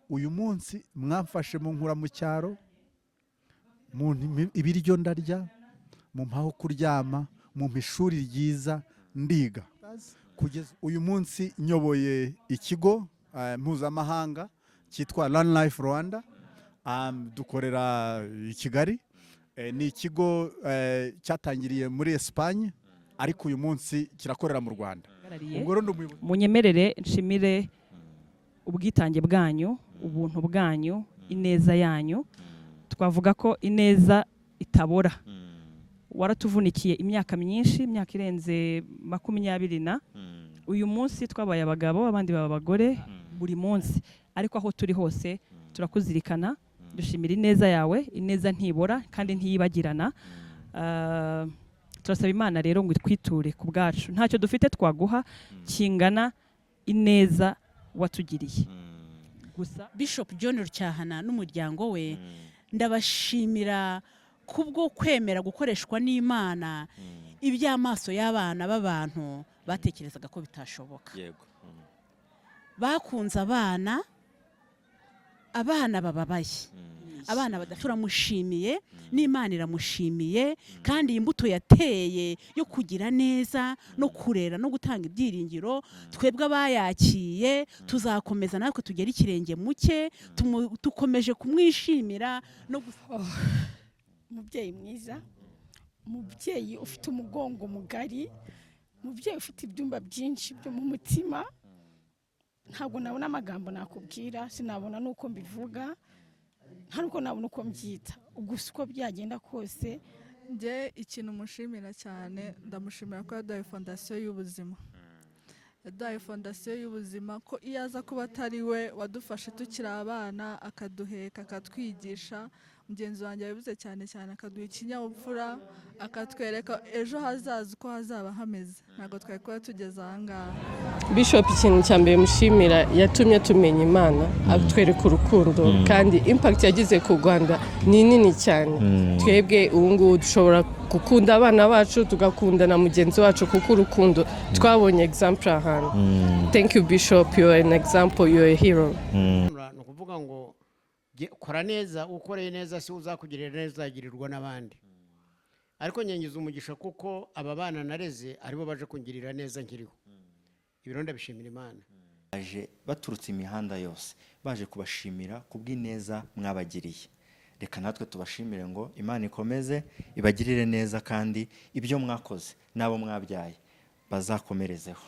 uyu munsi mwamfashe mu nkura mu cyaro, ibiryo ndarya, mu mpaho kuryama, mu ishuri ryiza ndiga. Kugeza uyu munsi nyoboye ikigo mpuzamahanga cyitwa Run Life Rwanda, dukorera i Kigali. Ni ikigo cyatangiriye muri Espagne ariko uyu munsi kirakorera mu Rwanda. Munyemerere nshimire ubwitange bwanyu, ubuntu bwanyu, ineza yanyu. Twavuga ko ineza itabora. Waratuvunikiye imyaka myinshi, imyaka irenze 20 uyu munsi twabaye abagabo, abandi baba abagore buri munsi, ariko aho turi hose turakuzirikana. Dushimira ineza yawe, ineza ntibora kandi ntiyibagirana. Turasaba Imana rero ngo itwiture ku bwacu, ntacyo dufite twaguha kingana ineza watugiriye. Gusa Bishop John Rucyahana n'umuryango we ndabashimira kubwo kwemera gukoreshwa n'Imana iby'amaso y'abana b'abantu batekerezaga ko bitashoboka. Bakunze abana bababaye, abana badashuramushimiye, n'Imana iramushimiye, kandi imbuto yateye yo kugira neza no kurera no gutanga ibyiringiro, twebwe abayakiye tuzakomeza natwe tugera ikirenge muke, tukomeje kumwishimira no umubyeyi mwiza, umubyeyi ufite umugongo mugari, umubyeyi ufite ibyumba byinshi byo mu mutima. Ntabwo nabona amagambo nakubwira, sinabona nuko mbivuga, nta nuko nabona uko mbyita. Gusa uko byagenda kose, nge ikintu mushimira cyane, ndamushimira ko yaduhaye fondasiyo y'ubuzima. Yaduhaye fondasiyo y'ubuzima, ko iyo aza kuba atari we wadufashe tukiri abana, akaduheka, akatwigisha. Mugenzi wanjye yabivuze cyane akaduha ikinyabupfura, akatwereka ejo hazaza uko hazaba hameze. Ntabwo twari kuba tugeze aha ngaha. Bishop ikintu cya mbere mushimira, yatumye tumenya Imana, atwereka urukundo, kandi impact yagize ku Rwanda ni nini cyane. Twebwe ubu ngubu dushobora gukunda abana bacu, tugakunda na mugenzi wacu, kuko urukundo twabonye example ahantu. Thank you Bishop, you are an example, you are a hero. Ni ukuvuga ngo kora neza, ukoreye neza si uzakugirira neza, uzagirirwa n'abandi. Ariko nyengiza umugisha kuko aba bana nareze aribo baje kungirira neza nkiriho. Ibiro ndabishimira Imana. Baje baturutse imihanda yose, baje kubashimira kubw'ineza mwabagiriye. Reka natwe tubashimire ngo Imana ikomeze ibagirire neza, kandi ibyo mwakoze nabo mwabyaye bazakomerezeho.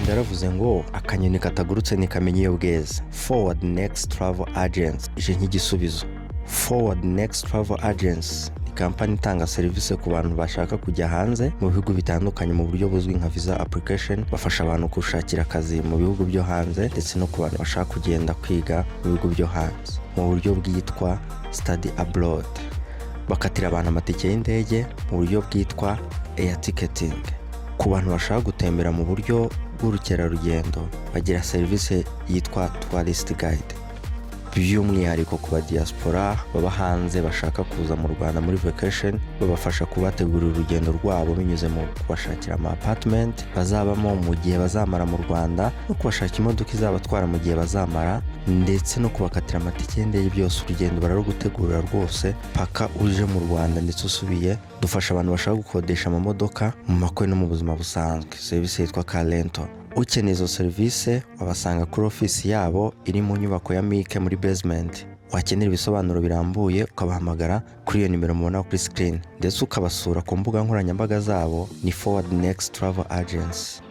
Yaravuze ngo akanyoni katagurutse nikamenya iyo bweze. Forward Next Travel Agency ije nk'igisubizo. Forward Next Travel Agency ni kampani itanga serivisi ku bantu bashaka kujya hanze mu bihugu bitandukanye mu buryo buzwi nka visa application. Bafasha abantu gushakira akazi mu bihugu byo hanze, ndetse no ku bantu bashaka kugenda kwiga mu bihugu byo hanze mu buryo bwitwa study abroad. Bakatira abantu amatike y'indege mu buryo bwitwa air ticketing. Ku bantu bashaka gutembera mu buryo bw'urukerarugendo, bagira serivisi yitwa tourist guide. By'umwihariko ku ba diaspora baba hanze bashaka kuza mu Rwanda muri vacation, babafasha kubategurira urugendo rwabo binyuze mu kubashakira ama apartment bazabamo mu gihe bazamara mu Rwanda, no kubashaka imodoka izabatwara mu gihe bazamara, ndetse no kubakatira amatike y'indege. Byose urugendo bararugutegurira rwose paka uje mu Rwanda ndetse usubiye. Dufasha abantu bashaka gukodesha amamodoka mu makwe no mu buzima busanzwe, serivisi yitwa car rental. Ukeneye izo serivisi wabasanga kuri ofisi yabo iri mu nyubako ya Mike muri basement. Wakenera ibisobanuro birambuye ukabahamagara kuri iyo nimero mubona kuri screen, ndetse ukabasura ku mbuga nkoranyambaga zabo ni Forward Next Travel Agency.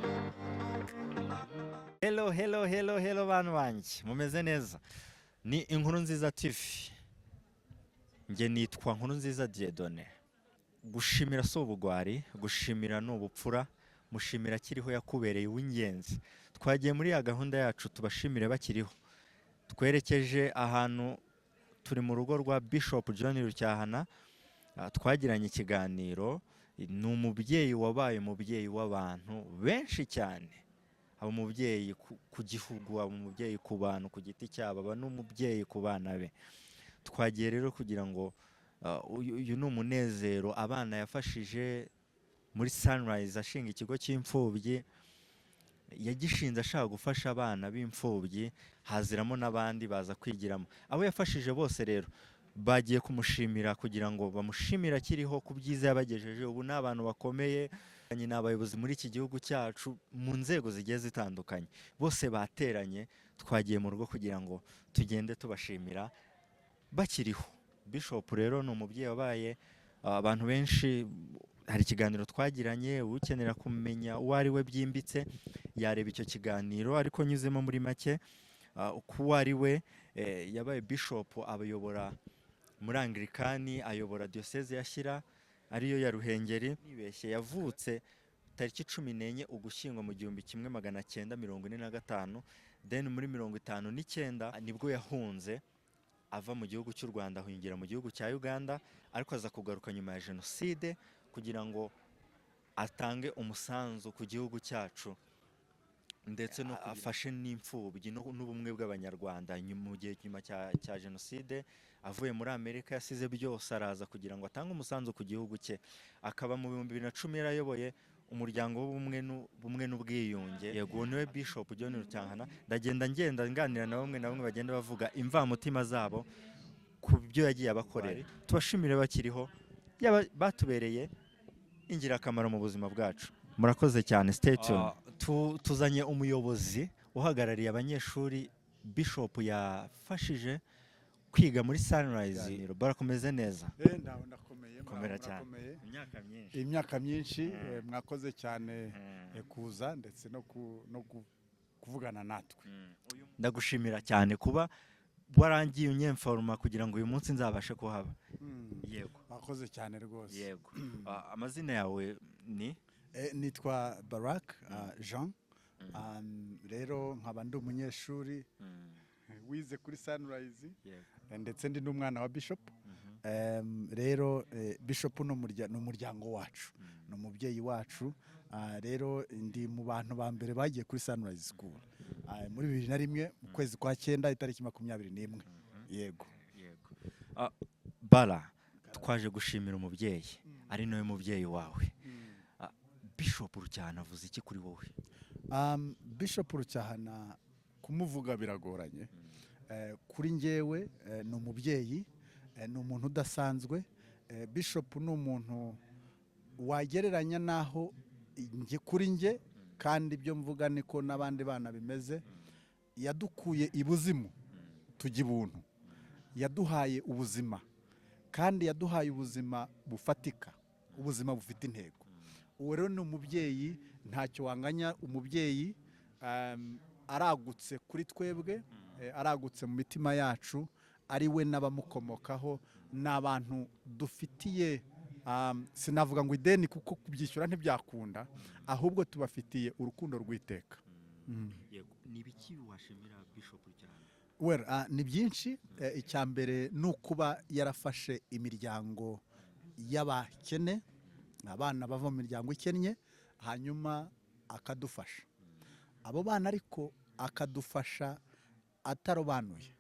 Hello bantu banjye, mumeze neza? Ni Inkuru Nziza TV. Nge nitwa Nkuru Nziza Dieudonné. Gushimira si ubugwari, gushimira ni ubupfura. Mushimira kiriho yakubereye uw'ingenzi. Twagiye muri ya gahunda yacu tubashimire bakiriho. Twerekeje ahantu turi mu rugo rwa Bishop John Rucyahana. Twagiranye ikiganiro ni umubyeyi wabaye umubyeyi w'abantu benshi cyane, aba umubyeyi ku gihugu, aba umubyeyi ku bantu ku giti cyabo, aba n'umubyeyi ku bana be. Twagiye rero kugira ngo uyu ni umunezero abana yafashije muri Sunrise ashinga ikigo cy'imfubyi. Yagishinze ashaka gufasha abana b'imfubyi, haziramo n'abandi baza kwigiramo. Abo yafashije bose rero bagiye kumushimira kugira ngo bamushimire akiriho ku byiza yabagejeje. Ubu ni abantu bakomeye, ni abayobozi muri iki gihugu cyacu mu nzego zigiye zitandukanye, bose bateranye. Twagiye mu rugo kugira ngo tugende tubashimira bakiriho. Bishop rero ni umubyeyi wabaye abantu benshi. Hari ikiganiro twagiranye, ukenera kumenya uwo ari we byimbitse yareba icyo kiganiro, ariko nyuzemo muri make uko uwo ari we. Yabaye bishop, abayobora muri Anglikani, ayobora diyoseze ya Shyira ariyo ya Ruhengeri. Nibeshye yavutse tariki 14 Ugushyingo mu 1945, then muri 59 nibwo yahunze ava mu gihugu cy'u Rwanda ahungira mu gihugu cya Uganda, ariko aza kugaruka nyuma ya jenoside kugira ngo atange umusanzu ku gihugu cyacu ndetse no afashe n'imfubyi n'ubumwe bw'Abanyarwanda. Mu gihe nyuma cya jenoside avuye muri Amerika yasize byose araza kugira ngo atange umusanzu ku gihugu cye. Akaba mu 2010 yarayoboye umuryango w'ubumwe n'ubwiyunge. Yego niwe Bishop John Rutankana. Ndagenda nganira na bamwe bagenda bavuga imvamutima zabo ku byo yagiye abakorera. Tubashimire bakiriho, batubereye ingirakamaro mu buzima bwacu. Murakoze cyane. Stay tuned. Tuzanye umuyobozi uhagarariye abanyeshuri Bishop yafashije kwiga muri Sunrise. Barakomeze neza? Komera cyane. Imyaka myinshi. Mwakoze cyane kuza ndetse no kuvugana natwe. Ndagushimira cyane kuba warangiye unyemforma kugira ngo uyu munsi nzabashe kuhaba. Yego. Mwakoze cyane rwose. Yego. Amazina yawe ni? Nitwa Barak Jean. Rero nkaba ndi umunyeshuri wize kuri Sunrise ndetse ndi n'umwana wa Bishop. Rero Bishop ni umuryango wacu, ni umubyeyi wacu. Rero ndi mu bantu ba mbere bagiye kuri Sunrise School muri 2001 mu kwezi kwa 9 itariki 21. Yego. Bara, twaje gushimira umubyeyi ari nawe mubyeyi wawe. Bishop Rucyahana avuze iki kuri wowe? Bishop Rucyahana kumuvuga biragoranye. Kuri njyewe ni umubyeyi, ni umuntu udasanzwe. Bishop ni umuntu wagereranya naho kuri nge, kandi ibyo mvuga niko n'abandi bana bimeze. Yadukuye ibuzimu tujya ibuntu, yaduhaye ubuzima, kandi yaduhaye ubuzima bufatika, ubuzima bufite intego. Uwo rero ni umubyeyi, ntacyo wanganya. Umubyeyi aragutse kuri twebwe, aragutse mu mitima yacu, ari we n'abamukomokaho. N'abantu dufitiye, sinavuga ngo ideni kuko kubyishyura ntibyakunda, ahubwo tubafitiye urukundo rw'iteka. Yego. Ni ibiki washimira Bishop cyane? Ni byinshi. Icya mbere ni ukuba yarafashe imiryango y'abakene, abana bava mu miryango ikennye, hanyuma akadufasha abo bana, ariko akadufasha atarobanuye.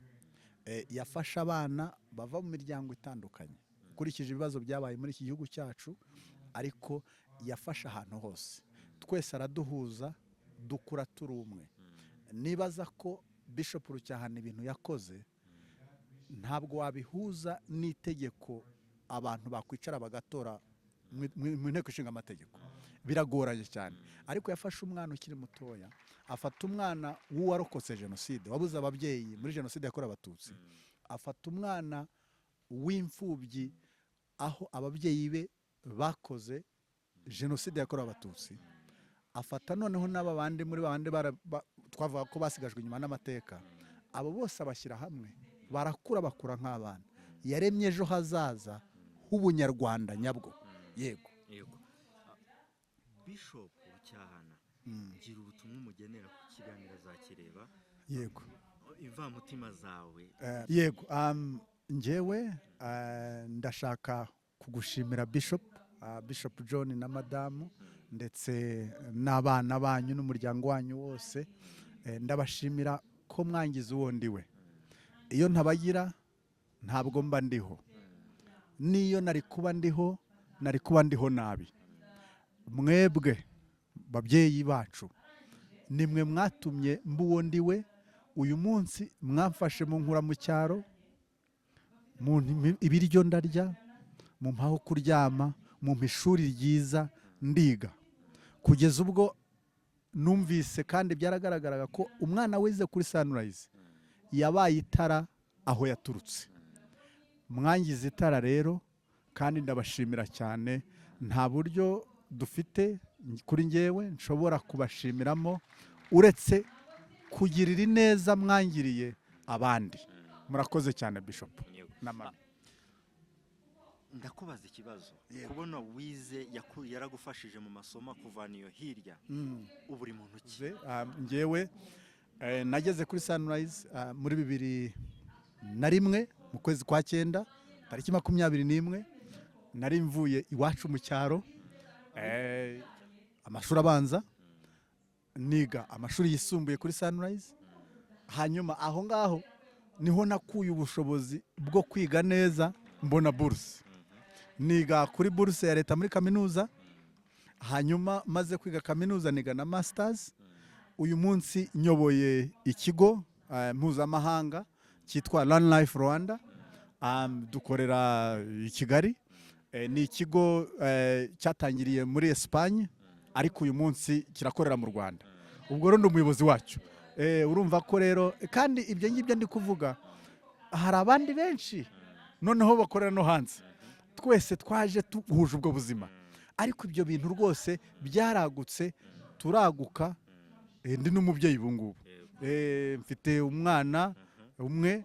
Yafasha abana bava mu miryango itandukanye ukurikije ibibazo byabaye muri iki gihugu cyacu, ariko yafasha ahantu hose. Twese araduhuza, dukura turi umwe. Nibaza ko Bishop Rucyahana ibintu yakoze ntabwo wabihuza n'itegeko abantu bakwicara bagatora mu nteko ishinga amategeko. Biragoranye cyane, ariko yafashe umwana ukiri mutoya, afata umwana w'uwarokotse jenoside, wabuze ababyeyi muri jenoside yakorewe Abatutsi, afata umwana w'imfubyi aho ababyeyi be bakoze jenoside yakorewe Abatutsi, afata noneho n'aba bandi muri bandi twavuga ko basigajwe inyuma n'amateka. Abo bose abashyira hamwe, barakura, bakura nk'abana. Yaremye ejo hazaza h'ubunyarwanda nyabwo. Yego. Bishop Rucyahana, gira ubutumwa umugenera ku kiganiro azakireba. Yego. Imvamutima zawe. Yego. Njyewe ndashaka kugushimira Bishop Bishop John na madamu ndetse n'abana banyu n'umuryango wanyu wose, ndabashimira ko mwangiza uwo ndiwe. Iyo ntabagira ntabwo mba ndiho, n'iyo nari kuba ndiho nabi. Mwebwe babyeyi bacu nimwe mwatumye mbuwo ndiwe. Uyu munsi mwamfashe mu nkura mu cyaro, ibiryo ndarya, mu mpaho kuryama, mu ishuri ryiza ndiga, kugeza ubwo numvise kandi byaragaragaraga ko umwana wize kuri Sunrise yabaye itara aho yaturutse. Mwangize itara rero, kandi ndabashimira cyane. Nta buryo dufite kuri njyewe nshobora kubashimiramo uretse kugirira neza mwangiriye abandi. Murakoze cyane Bishop. Ndakubaza ikibazo, kubona wize yaragufashije mu masomo kuvana iyo hirya, ubu uri muntu ki? Njyewe nageze kuri Sunrise muri 2001 mu kwezi kwa 9 tariki 21 nari mvuye iwacu mu cyaro, amashuri abanza niga amashuri yisumbuye kuri Sunrise. Hanyuma aho ngaho niho nakuye ubushobozi bwo kwiga neza, mbona buruse. Niga kuri buruse ya leta muri kaminuza. Hanyuma maze kwiga kaminuza niga na masters. Uyu munsi nyoboye ikigo mpuzamahanga cyitwa Run Life Rwanda. Dukorera i Kigali. Ni ikigo cyatangiriye muri Espagne ariko uyu munsi kirakorera mu Rwanda. Ubwo rero ndi umuyobozi wacyo. Urumva ko rero kandi ibyo ngibyo ndi kuvuga hari abandi benshi noneho bakorera no hanze. Twese twaje tuhuje ubwo buzima, ariko ibyo bintu rwose byaragutse, turaguka. Ndi n'umubyeyi ubu ngubu, mfite umwana umwe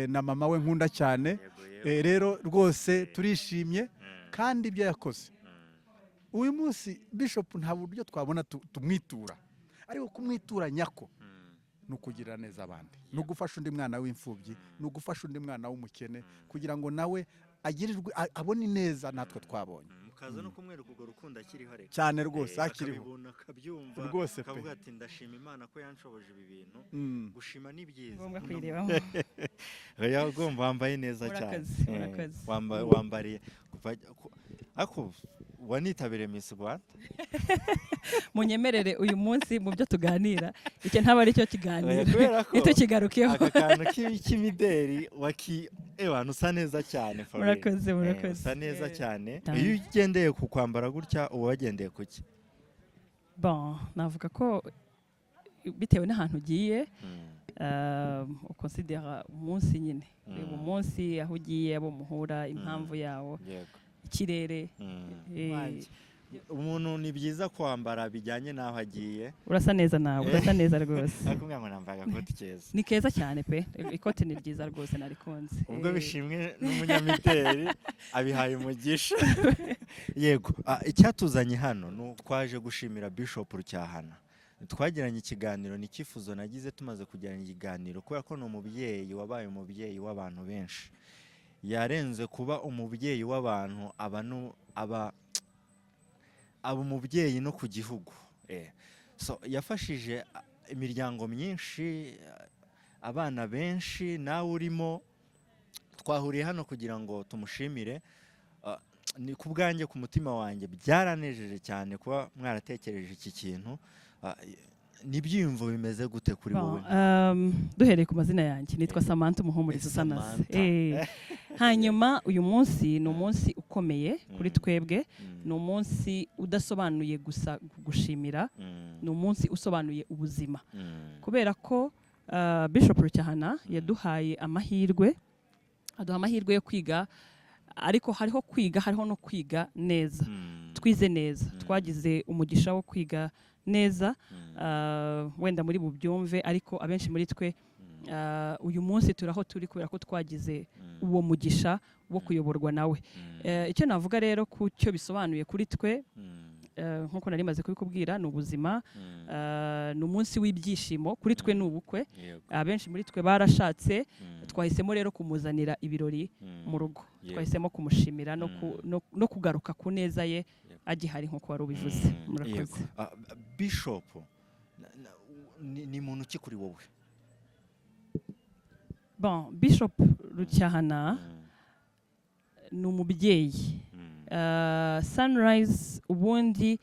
na mama we nkunda cyane. Rero rwose turishimye kandi ibyo yakoze uyu munsi Bishop nta buryo twabona tumwitura, ariko kumwitura nyako ni ukugirira neza abandi, ni ugufasha undi mwana w'imfubyi, ni ugufasha undi mwana w'umukene kugira ngo nawe agirirwe abone neza natwe twabonye. Mukaza no kumwereka urwo rukundo akiriho reka cyane rwose, akiriho akabyumva rwose pe. Akavuga ati ndashima Imana ko yanshoboje ibi bintu. Gushima ni byiza, ngombwa kwirebamo. Oya ugomba wambaye neza cyane, wambariye ako wanitabire Miss Rwanda. Munyemerere uyu munsi mu byo tuganira icyo ntaba ari cyo kiganira, itukigarukeho. Aka kantu k'imideri abantu usa neza cyane. Murakoze. Usa neza cyane. Iyo ugendeye ku kwambara gutya uba wagendeye kuki? Bon, navuga ko bitewe n'ahantu ugiye ukonsidera umunsi nyine, reba umunsi aho ugiye, abo muhura, impamvu yawo, ikirere. Umuntu ni byiza kwambara bijyanye n'aho agiye. Urasa neza nawe, urasa neza rwose. Akumwe ngo nambaga agakoti keza. Ni keza cyane pe, ikoti ni ryiza rwose narikunze. Ubwo bishimwe n'umunyamiteri abihaye umugisha. Yego, icyatuzanye hano twaje gushimira Bishop Rucyahana. Twagiranye ikiganiro, ni icyifuzo nagize tumaze kugirana ikiganiro, kubera ko ni umubyeyi wabaye umubyeyi w'abantu benshi. Yarenze kuba umubyeyi w'abantu, aba umubyeyi no ku gihugu. So yafashije imiryango myinshi, abana benshi, nawe urimo. Twahuriye hano kugira ngo tumushimire. Ni ku bwanjye, ku mutima wanjye byaranejeje cyane kuba mwaratekereje iki kintu. Nibyiyumvo bimeze gute kuri wowe? Duhereye ku mazina yanjye, nitwa Samantha Umuhumuriza Usanase. Hanyuma uyu munsi ni umunsi ukomeye kuri twebwe, ni umunsi udasobanuye gusa gushimira, ni umunsi usobanuye ubuzima, kubera ko Bishop Rucyahana yaduhaye amahirwe, aduha amahirwe yo kwiga, ariko hariho kwiga, hariho no kwiga neza. Twize neza, twagize umugisha wo kwiga neza, wenda muri bubyumve, ariko abenshi muri twe uyu munsi turaho turi kubera ko twagize uwo mugisha wo kuyoborwa nawe. Icyo navuga rero ku cyo bisobanuye kuri twe, nk'uko nari maze kubikubwira ni ubuzima, ni umunsi w'ibyishimo kuri twe, ni ubukwe. Abenshi muri twe barashatse, twahisemo rero kumuzanira ibirori mu rugo, twahisemo kumushimira no kugaruka ku neza ye agihari nk'uko wari ubivuze. Murakoze. Bishop ni muntu ki kuri wowe? Bon, Bishop Rucyahana ni umubyeyi. Sunrise ubundi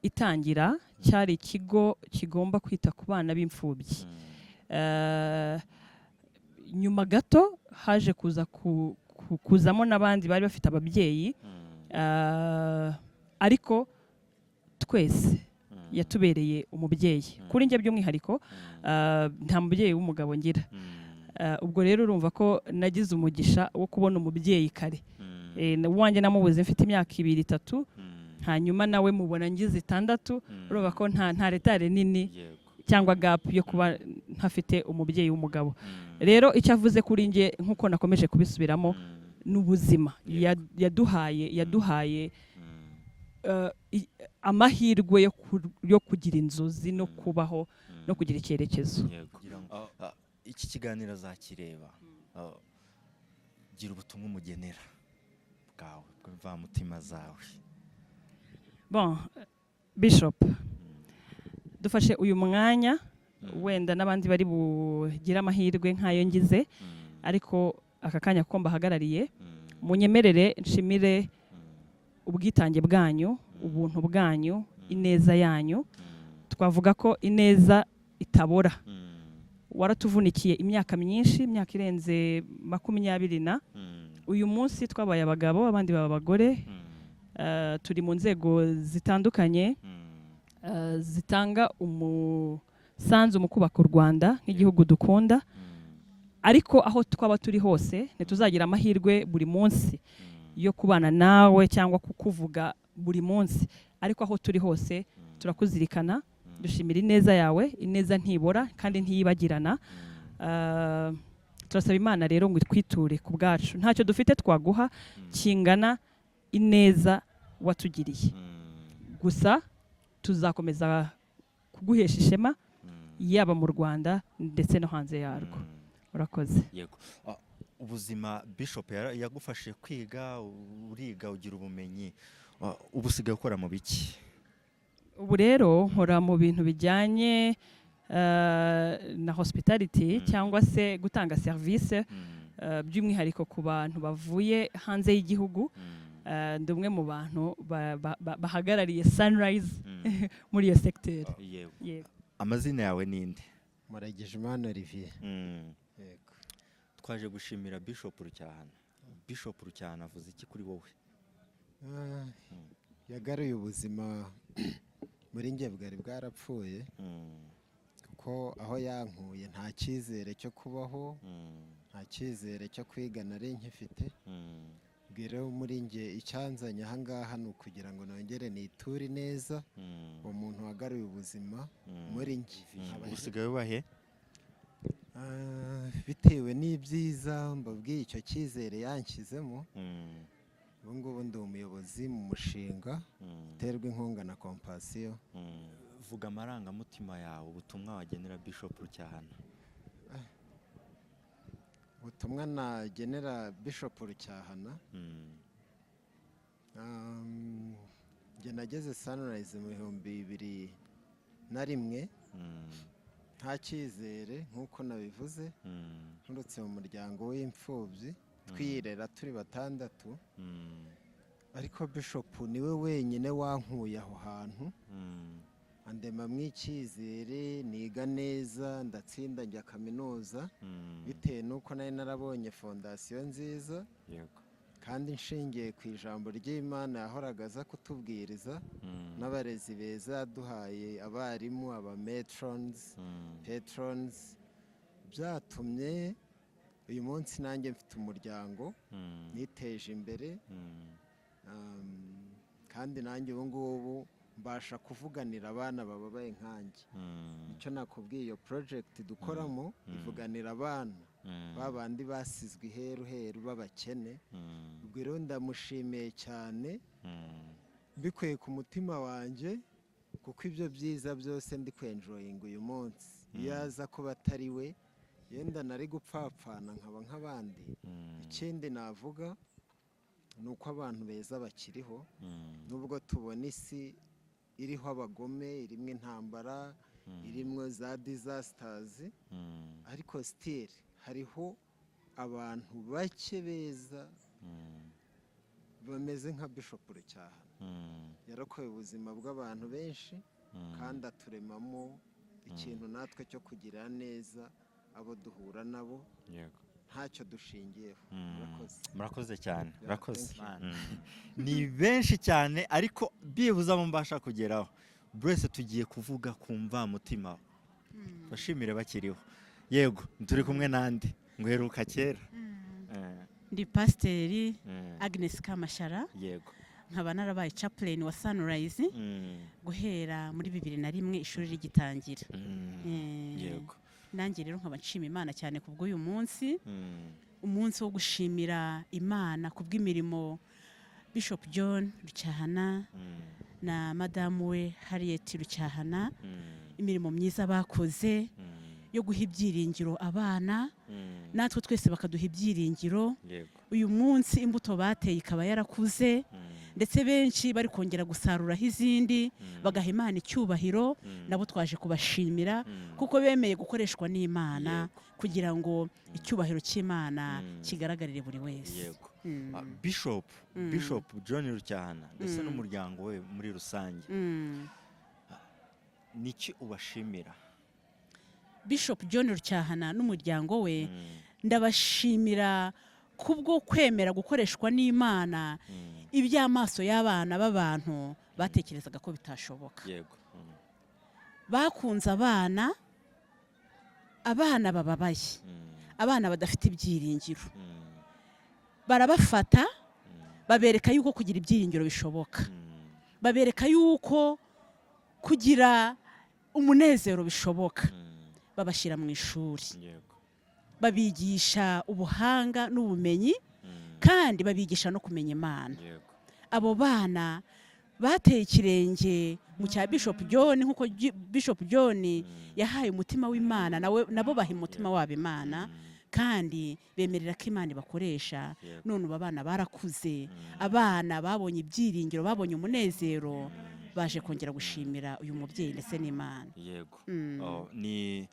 itangira cyari ikigo kigomba kwita ku bana b'imfubyi. Nyuma gato haje kuzamo n'abandi bari bafite ababyeyi, ariko twese yatubereye umubyeyi. Kuri njye by'umwihariko nta mubyeyi w'umugabo ngira. Ubwo rero urumva ko nagize umugisha wo kubona umubyeyi kare. Uwanjye namubuze mfite imyaka 2-3, hanyuma nawe mubona ngize 6. Urumva ko nta retare nini cyangwa gap yo kuba ntafite umubyeyi w'umugabo. Rero icyo avuze kuri njye nk'uko nakomeje kubisubiramo n'ubuzima yaduhaye amahirwe yo kugira inzozi no kubaho no kugira icyerekezo. Iki kiganiro azakireba, gira ubutumwa umugenera bwawe bw'imvamutima zawe. Bon, Bishop, dufashe uyu mwanya, wenda n'abandi bari bugira amahirwe nk'ayo ngize, ariko aka kanya ko mbahagarariye, munyemerere nshimire ubwitange bwanyu, ubuntu bwanyu, ineza yanyu. Twavuga ko ineza itabora. Waratuvunikiye imyaka myinshi, imyaka irenze 20. Uyu munsi twabaye abagabo, abandi baba abagore. Turi mu nzego zitandukanye zitanga umusanzu mu kubaka u Rwanda nk'igihugu dukunda. Ariko aho twaba turi hose ntituzagira amahirwe buri munsi yo kubana nawe cyangwa kukuvuga buri munsi, ariko aho turi hose turakuzirikana, dushimira ineza yawe. Ineza ntibora kandi ntiyibagirana. Turasaba Imana rero ngo itwiture ku bwacu, ntacyo dufite twaguha kingana ineza watugiriye. Gusa tuzakomeza kuguhesha ishema, yaba mu Rwanda ndetse no hanze yarwo. Urakoze. Yego. Ubuzima Bishop yagufashe kwiga, uriga ugira ubumenyi, ubu usigaye ukora mu biki? Ubu rero nkora mu bintu bijyanye na hospitality cyangwa se gutanga service, by'umwihariko ku bantu bavuye hanze y'igihugu. Ndi umwe mu bantu bahagarariye Sunrise muri iyo secteur. Amazina yawe ninde? Muragijimana Olivier. Yego. Twaje gushimira Bishop Rucyahana. Bishop Rucyahana avuze iki kuri wowe? Yagaruye ubuzima muri njye bwari bwarapfuye, kuko aho yankuye nta cyizere cyo kubaho, nta cyizere cyo kwiga nari nkifite. Rero muri njye icyanzanye aha ngaha ni ukugira ngo nongere niture neza uwo muntu wagaruye ubuzima muri njye. Usigaye ubahe? Bitewe n'ibyiza mbabwiye icyo cyizere yanshyizemo, ubu ngubu ndi umuyobozi mu mushinga uterwa inkunga na Compassion. Vuga amarangamutima yawe, ubutumwa wagenera Bishop Rucyahana. Ubutumwa nagenera Bishop Rucyahana, njye nageze Sunrise mu 2001, nta cyizere nk'uko nabivuze, nturutse mu muryango w'imfubyi, twirera turi 6. Ariko Bishop niwe wenyine wankuye aho hantu, andemamwo icyizere, niga neza, ndatsinda njya kaminuza, bitewe n'uko nari narabonye fondasiyo nziza, kandi nshingiye ku ijambo ry'Imana yahoraga aza kutubwiriza, n'abarezi beza yaduhaye, abarimu, abametrons, patrons. Byatumye uyu munsi nanjye mfite umuryango, niteje imbere, kandi nanjye ubu ngubu mbasha kuvuganira abana bababaye nkanjye. Icyo nakubwiye, iyo project dukoramo ivuganira abana babandi basizwe iheru b'abakene. Ubwo rero ndamushimiye cyane mbikuye ku mutima wanjye kuko ibyo byiza byose ndi kwenjoyinga uyu munsi iyo aza kuba atari we yenda nari gupfapfana nkaba nk'abandi. Ikindi navuga ni uko abantu beza bakiriho nubwo tubona isi iriho abagome irimo intambara irimo za disasters ariko still hariho abantu bake beza bameze nka Bishop Rucyahana. Yarokoye ubuzima bw'abantu benshi kandi aturemamo ikintu natwe cyo kugira neza abo duhura nabo ntacyo dushingiyeho. murakoze cyane murakoze. Ni benshi cyane ariko bibuza mu mbasha kugeraho. Bwese tugiye kuvuga ku mvamutima bashimire bakiriho. Yego turi kumwe nandi nguheruka kera. Ndi pasiteri Agnes Kamashara. Yego nkaba narabaye chaplain wa Sunrise guhera muri 2001 ishuri rigitangira. Yego nanjye rero nkaba nshima Imana cyane kubw'uyu munsi, umunsi wo gushimira Imana kubw'imirimo Bishop John Rucyahana na madamu we Harriet Rucyahana, imirimo myiza bakoze yo guha ibyiringiro abana, natwe twese bakaduha ibyiringiro. Uyu munsi imbuto bateye ikaba yarakuze, ndetse benshi bari kongera gusaruraho izindi bagaha Imana icyubahiro. Nabo twaje kubashimira kuko bemeye gukoreshwa n'Imana kugira ngo icyubahiro cy'Imana kigaragarire buri wese. Bishop John Rucyahana ndetse n'umuryango we muri rusange, niki ubashimira? Bishop John Rucyahana n'umuryango we ndabashimira kubwo kwemera gukoreshwa n'Imana iby'amaso y'abana b'abantu batekerezaga ko bitashoboka. Bakunze abana bababaye, abana badafite ibyiringiro, barabafata babereka yuko kugira ibyiringiro bishoboka, babereka yuko kugira umunezero bishoboka. Babashyira mu ishuri, babigisha ubuhanga n'ubumenyi, kandi babigisha no kumenya Imana. Abo bana bateye ikirenge mu cya Bishop John, nkuko Bishop John yahaye umutima w'Imana, nabo baha umutima wabo Imana, kandi bemerera ko Imana ibakoresha. None aba bana barakuze, abana babonye ibyiringiro, babonye umunezero, baje kongera gushimira uyu mubyeyi ndetse n'Imana. Yego ni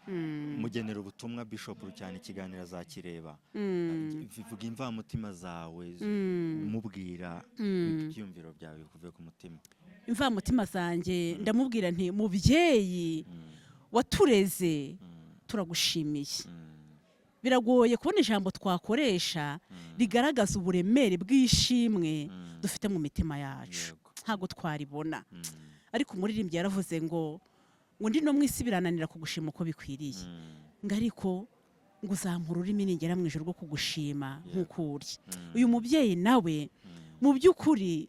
mugenera ubutumwa Bishop Rucyahana ikiganiro azakireba, vuga imvamutima zawe umubwira ibyumviro byawe kuve ku mutima. Imvamutima zanjye ndamubwira nti mubyeyi watureze turagushimiye. Biragoye kubona ijambo twakoresha rigaragaza uburemere bw'ishimwe dufite mu mitima yacu, ntago twaribona. Ariko umuririmbyi yaravuze ngo ndi no mwisi birananira kugushima uko bikwiriye, ngo ariko ngo uzampura ururimi ningera mu ijuru rwo kugushima nk'uko uri. Uyu mubyeyi nawe mu by'ukuri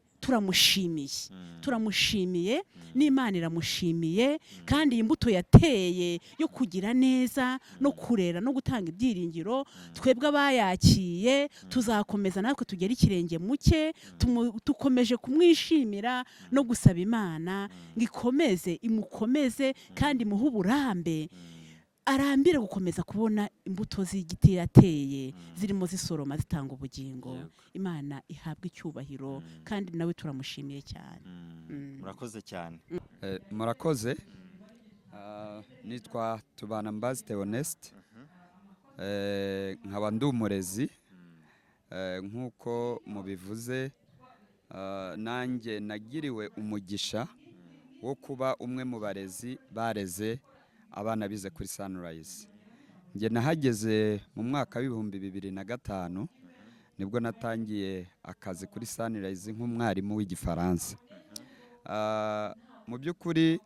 turamushimiye n'Imana iramushimiye, kandi imbuto yateye yo kugira neza no kurera no gutanga ibyiringiro, twebwe abayakiye tuzakomeza natwe tugera ikirenge muke. Tukomeje kumwishimira no gusaba Imana ngo imukomeze kandi imuhe uburambe, arambire gukomeza kubona imbuto z'igiti yateye zirimo zisoroma zitanga ubugingo. Imana ihabwe icyubahiro, kandi nawe turamushimiye cyane. Murakoze cyane. Murakoze. Nitwa Tubanambazi Theoneste, nkaba ndi umurezi. Nk'uko mubivuze, nanjye nagiriwe umugisha wo kuba umwe mu barezi bareze abana bize kuri Sunrise. Nge nahageze mu mwaka w'2005, nibwo natangiye akazi kuri Sunrise nk'umwarimu w'igifaransa. Mu by'ukuri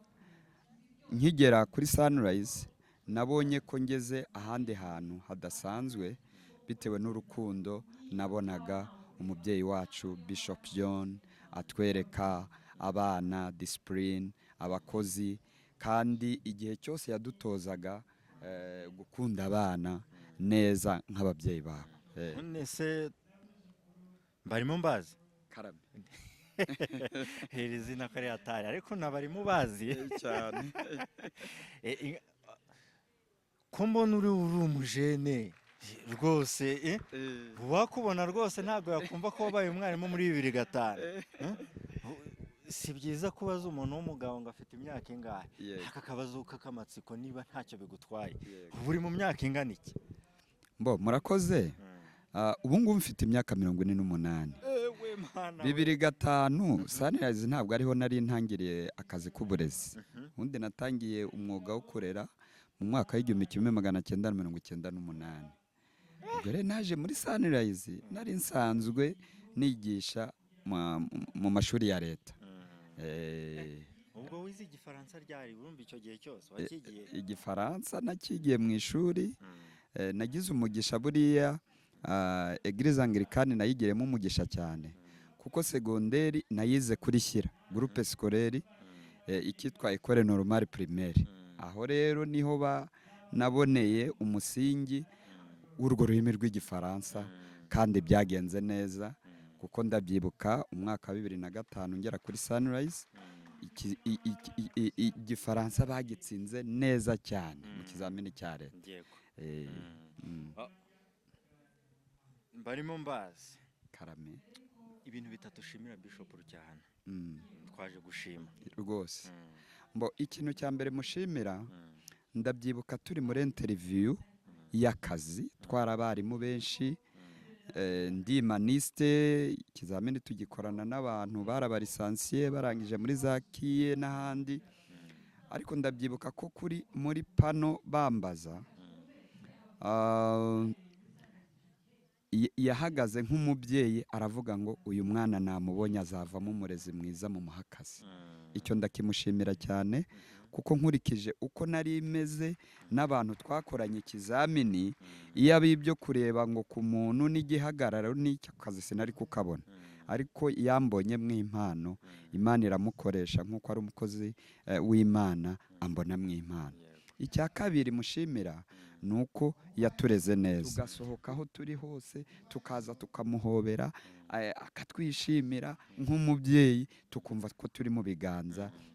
nkigera kuri Sunrise nabonye ko ngeze ahandi hantu hadasanzwe, bitewe n'urukundo nabonaga umubyeyi wacu Bishop John atwereka abana, discipline, abakozi, kandi igihe cyose yadutozaga gukunda abana neza nk'ababyeyi babo. None se barimo mbazi karame iri zina ko ari hatari ariko nabari mubazi cyane. ko mbona uri umujene rwose wakubona rwose ntabwo yakumva ko wabaye umwarimu muri 2005. Si byiza kubaza umuntu w'umugabo ngo afite imyaka ingahe, aka kabazo k'amatsiko niba ntacyo bigutwaye, ubu uri mu myaka ingana iki? Murakoze. Ubu ngubu mfite imyaka 48. 2005 Sunrise ntabwo ariho nari ntangiriye akazi k'uburezi. Undi natangiye umwuga wo kurera mu mwaka w'1998. Ubwo rero naje muri Sunrise nari nsanzwe nigisha mu mashuri ya leta. Ubwo wize igifaransa ryari urumva icyo gihe cyose wakigiye? Igifaransa nakigiye mu ishuri, nagize umugisha buriya Eglise Anglicane nayigiremo umugisha cyane kuko segonderi nayize kuri Shyira groupe scolaire ikitwa École Normale Primaire. Aho rero niho naboneye umusingi w'urwo rurimi rw'igifaransa kandi byagenze neza kuko ndabyibuka umwaka wa 2005 ngera kuri Sunrise igifaransa bagitsinze neza cyane mu kizamini cya leta. Barimo mbazi karame ibintu bitatu ushimira Bishop Rucyahana. Twaje gushima rwose. Ikintu cya mbere mushimira, ndabyibuka turi muri interview y'akazi twarabarimu benshi, ndi maniste, ikizamini tugikorana n'abantu barabarisansiye barangije muri za kiye n'ahandi, ariko ndabyibuka ko muri pano bambaza yahagaze nk'umubyeyi aravuga ngo uyu mwana namubonye azavamo umurezi mwiza mu muhakazi. Icyo ndakimushimira cyane kuko nkurikije uko nari imeze n'abantu twakoranye ikizamini, iyo ari ibyo kureba ngo ku muntu n'igihagararo n'icyo kazi sinari kukabona, ariko yambonye mw'impano, Imana iramukoresha nk'uko ari umukozi w'Imana, ambona mw'impano. Icya kabiri mushimira nuko yatureze neza, tugasohoka aho turi hose tukaza tukamuhobera akatwishimira nk'umubyeyi, tukumva ko turi mu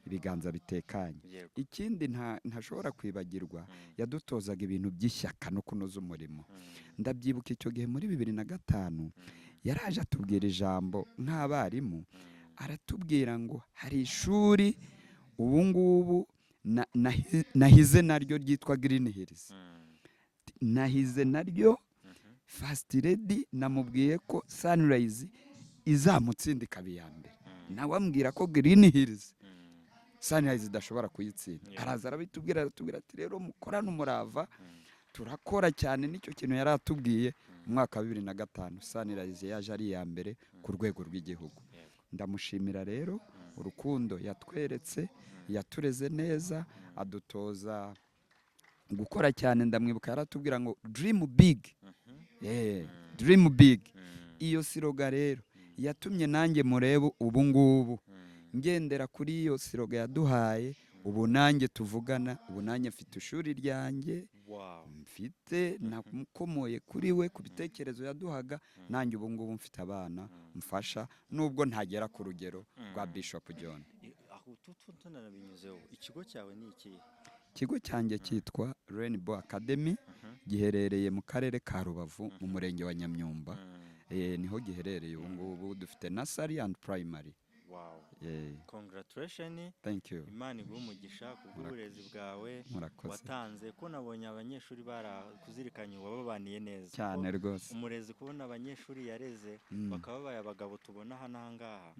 ibiganza bitekanye. Ikindi ntashobora kwibagirwa, yadutozaga ibintu by'ishyaka no kunoza umurimo. Ndabyibuka icyo gihe muri 2005 yaraje atubwira ijambo nk'abarimu, aratubwira ngo hari ishuri ubu ngubu nahize naryo ryitwa Green Hills. Nahize naryo First Lady namubwiye ko Sunrise izamutsinda ikaba iya mbere, nawe ambwira ko Green Hills Sunrise idashobora kuyitsinda. Araza arabitubwira ati rero mukorane umurava, turakora cyane. Nicyo kintu yari atubwiye. Umwaka wa 2005 Sunrise yaje ari iya mbere ku rwego rw'igihugu. Ndamushimira rero urukundo yatweretse, yatureze neza, adutoza gukora cyane. Ndamwibuka yaratubwira ngo dream big. Dream big. Iyo siroga rero yatumye nanjye murebe ubu ngubu ngendera kuri iyo siroga yaduhaye. Ubu nanjye tuvugana, ubu nanjye mfite ishuri ryanjye, mfite nakomoye kuri we ku bitekerezo yaduhaga. Nanjye ubu ngubu mfite abana mfasha, nubwo ntagera ku rugero rwa Bishop John. Ikigo cyawe ni iki? Ikigo cyanjye cyitwa Rainbow Academy, giherereye mu karere ka Rubavu mu murenge wa Nyamyumba. Niho giherereye ubu ngubu. Dufite nursery and primary. Wow. Congratulations. Thank you. Imana iguhe umugisha kubw'uburezi bwawe watanze, ko nabonye abanyeshuri barakuzirikanye wababaniye neza cyane rwose. Umurezi kubona abanyeshuri yareze bakaba babaye abagabo tubona hano ngaha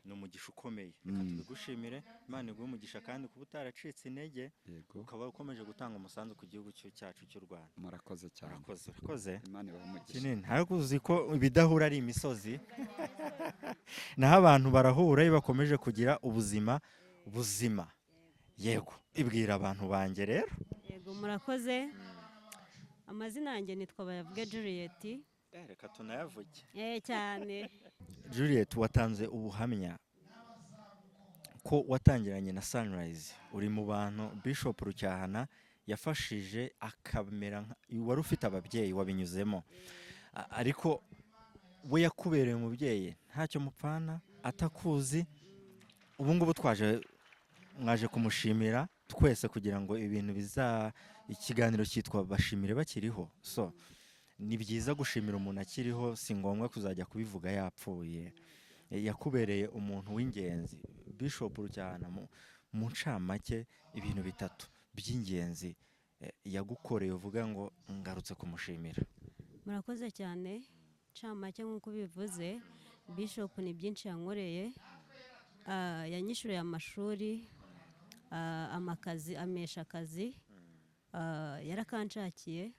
ni umugisha ukomeye. Reka tubigushimire. Imana iguhe umugisha kandi kuba utaracitse intege, ukaba ukomeje gutanga umusanzu ku gihugu cyacu cy'u Rwanda. Murakoze cyane. Murakoze. Imana ibahe umugisha. Kinini ariko uzi ko ibidahura ari imisozi naho abantu barahura iyo bakomeje kugira ubuzima buzima. Yego, ibwira abantu banjye rero. Yego, murakoze. Amazina yanjye nitwa Bayavuge Juliet. Reka tunayavuge. Cyane. Juliet, watanze ubuhamya ko watangiranye na Sunrise, uri mu bantu Bishop Rucyahana yafashije akamera wari ufite ababyeyi wabinyuzemo, ariko we yakubereye umubyeyi ntacyo mupfana, atakuzi ubu ngubu mwaje kumushimira twese kugira ngo ibintu ikiganiro cyitwa bashimire bakiriho. So ni byiza gushimira umuntu akiriho, si ngombwa kuzajya kubivuga yapfuye. Yakubereye umuntu w'ingenzi. Bishop Rucyahana mu ncamake ibintu bitatu by'ingenzi yagukoreye uvuga ngo ngarutse kumushimira. murakoze cyane. Ncamake nk'uko bivuze, Bishop ni byinshi yankoreye. Yanyishuriye amashuri, amakazi, amesha akazi, yarakanshakiye.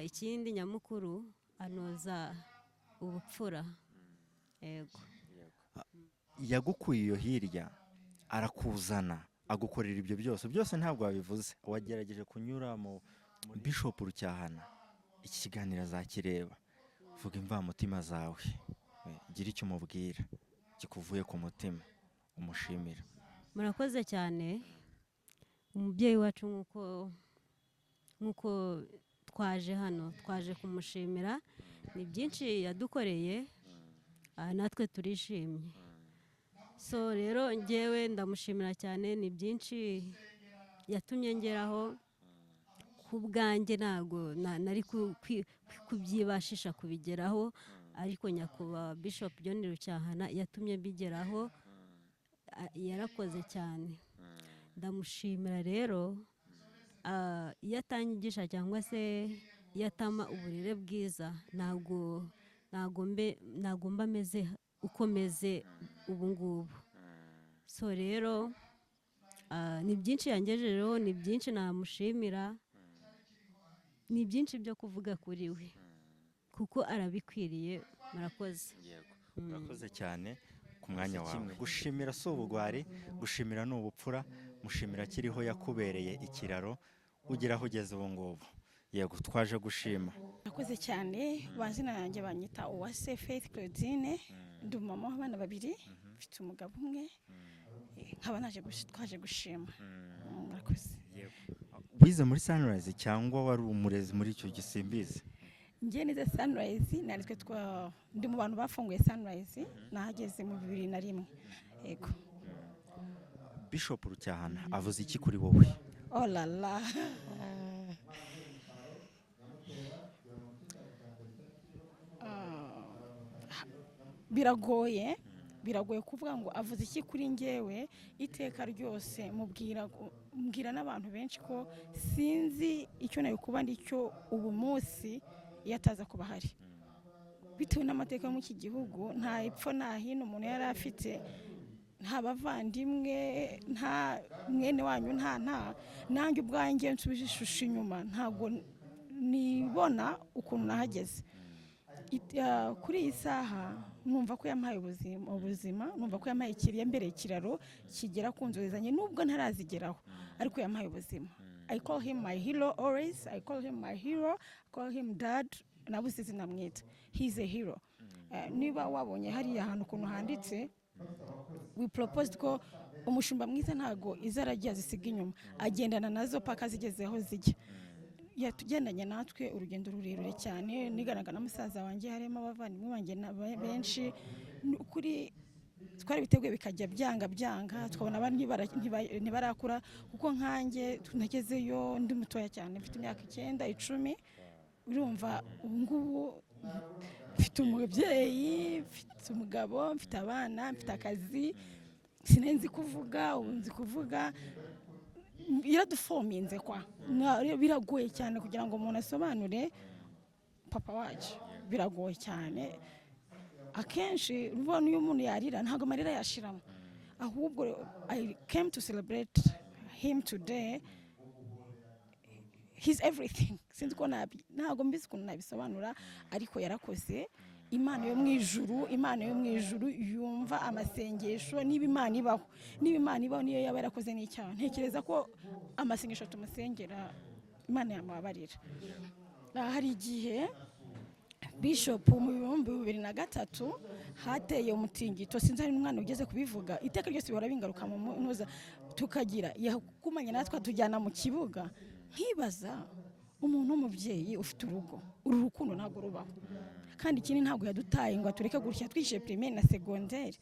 Ikindi nyamukuru anoza ubupfura. Yego. Yagukuye iyo hirya arakuzana agukorera ibyo byose ntabwo wabivuze. Wagerageje kunyura mu Bishop Rucyahana. Iki kiganiro azakireba. Vuga imvamutima zawe, gira icyo umubwira kikuvuye ku mutima umushimira. Murakoze cyane. Umubyeyi wacu nk'uko twaje hano, twaje kumushimira. Ni byinshi yadukoreye, natwe turishimye. So rero njyewe ndamushimira cyane. Ni byinshi yatumye ngeraho. Ku bwanjye ntabwo nari kubyibashisha kubigeraho, ariko nyakubahwa Bishop John Rucyahana yatumye mbigeraho. Yarakoze cyane. Ndamushimira rero. Iyo atanyigisha cyangwa se iyo atama uburere bwiza, ntabwo mba meze uko meze ubu ngubu. So rero ni byinshi yangejejeho, ni byinshi namushimira, ni byinshi byo kuvuga kuri we kuko arabikwiriye. Murakoze. Murakoze cyane ku mwanya wawe. Gushimira si ubugwari, gushimira ni ubupfura. Mushimira akiriho yakubereye ikiraro ugera aho ugeze ubu ngubu. Yego, twaje gushima. Murakoze cyane. Bazina yanjye banyita Uwase Faith Claudine. Ndi mama w'abana babiri, mfite umugabo umwe. Nkaba twaje gushima. Murakoze. Wize muri Sunrise cyangwa wari umurezi muri icyo gisimbizi? Njye nize Sunrise, ndi mu bantu bafunguye Sunrise, nahageze mu 2001. Yego. Bishop Rucyahana avuze iki kuri wowe? Oh la la. Biragoye kuvuga ngo avuze iki kuri njyewe. Iteka ryose mbwira n'abantu benshi ko sinzi icyo nayo kuba ndicyo ubu munsi iyo ataza kuba hari. Bitewe n'amateka mu iki gihugu, nta ipfo nta hino umuntu yari afite, nta bavandimwe, nta mwene wanyu, nanjye ubwanjye nsubije ishusho inyuma, ntabwo nibona ukuntu nahageze. Kuri iyi saha numva ko yampaye ubuzima, numva ko yampaye mbere ikiraro kigera ku nzozi zanjye nubwo ntarazigeraho, ariko yampaye ubuzima. I call him my hero always. I call him my hero. I call him dad. Nabuze izina mwita. He's a hero. Niba wabonye hari ahantu ukuntu handitse, we proposed ko umushumba mwiza ntago izaragiye zisiga inyuma, agendana nazo paka zigezeho zijya. Yatugendanye natwe urugendo rurerure cyane. Niganaga na musaza wanjye, harimo abavandimwe banjye benshi. Kuri twari biteguye bikajya byanga tukabona abandi ntibarakura, kuko nkanjye tunagezeyo ndi mutoya cyane, mfite imyaka 9, 10. Urumva ubu ngubu mfite umubyeyi, mfite umugabo, mfite abana, mfite akazi, sinenzi kuvuga, ubu nzi kuvuga. Iradufominze kwa. Biragoye cyane kugira ngo umuntu asobanure papa wacu. Biragoye cyane. Akenshi ubona uyu muntu yarira ntago amarira yashiramo, ahubwo I came to celebrate him today. He's everything. Sinzi ko ntago mbizi ukuntu nabisobanura, ariko yarakoze. Imana yo mu ijuru yumva amasengesho. Niba Imana ibaho niyo yaba yarakoze n'icyaha, ntekereza ko amasengesho tumusengera Imana yamubabarira. Hari igihe Bishop mu 2003 hateye umutingito, sinzi ari umwana ugeze kubivuga. Iteka ryose bihora bingaruka mu ntuza tukagira yakumanye natwe tujyana mu kibuga. Nkibaza umuntu w'umubyeyi ufite urugo, uru rukundo ntago rubaho. kandi ikindi ntabwo yadutaye ngo atureke gutya twishyuye primaire na secondaire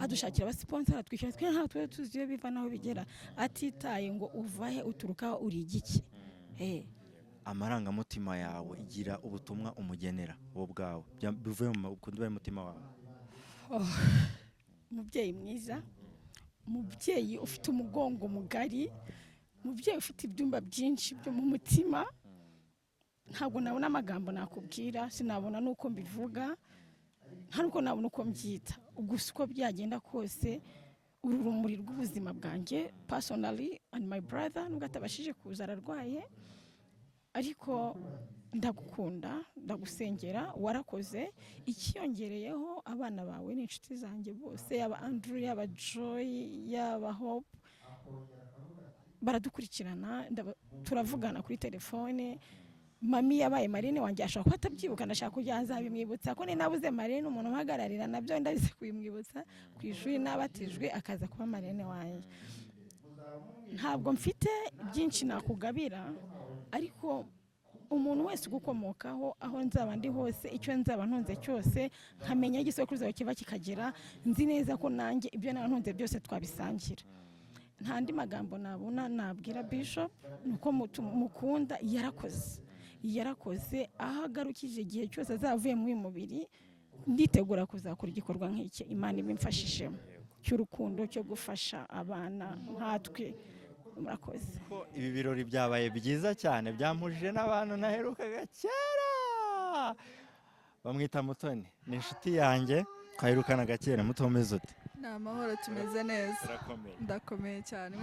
adushakira abasiponsora twishyura twe ntabwo tuba tuzi iyo biva naho bigera atitaye ngo uvahe uturuka uri igiki. amarangamutima yawe igira ubutumwa umugenera wowe ubwawe bivuye mu mutima wawe. Umubyeyi mwiza, umubyeyi ufite umugongo mugari, umubyeyi ufite ibyumba byinshi byo mu mutima, ntabwo nabona amagambo nakubwira, sinabona nuko mbivuga, ntabwo nabona uko mbyita. Gusa uko byagenda kose uru rumuri rw'ubuzima bwanjye personally and my brother nubwo atabashije kuza ararwaye, ariko ndagukunda ndagusengera warakoze. Ikiyongereyeho abana bawe n'inshuti zanjye bose, yaba Andrew yaba Joy yaba Hope, baradukurikirana turavugana kuri telefone. Mami yabaye Marine wanjye ashaka ko atabyibuka, ndashaka kujya azabimwibutsa ko ni nabuze Marine umuntu uhagararira nabyo ndabize kuyimwibutsa ku ishuri nabatijwe akaza kuba Marine wanjye. Ntabwo mfite byinshi nakugabira, ariko umuntu wese ugukomokaho aho nzaba ndi hose, icyo nzaba ntunze cyose, nkamenya igisokuruza kiva kikagera, nzi neza ko nanjye ibyo nantunze byose twabisangira. Nta ndi magambo nabona nabwira Bishop nuko mukunda. Yarakoze aho agarukije igihe cyose azavuye mu mubiri, nditegura kuzakora igikorwa nk'iki Imana ibimfashishemo cy'urukundo cyo gufasha abana nkatwe. Murakoze. Ibi birori byabaye byiza cyane, byampujije n'abantu naherukaga kera. Bamwita Mutoni, ni inshuti yanjye twahirukanaga kera. Muto umeze ute? Ni amahoro, tumeze neza. Ndakomeye cyane.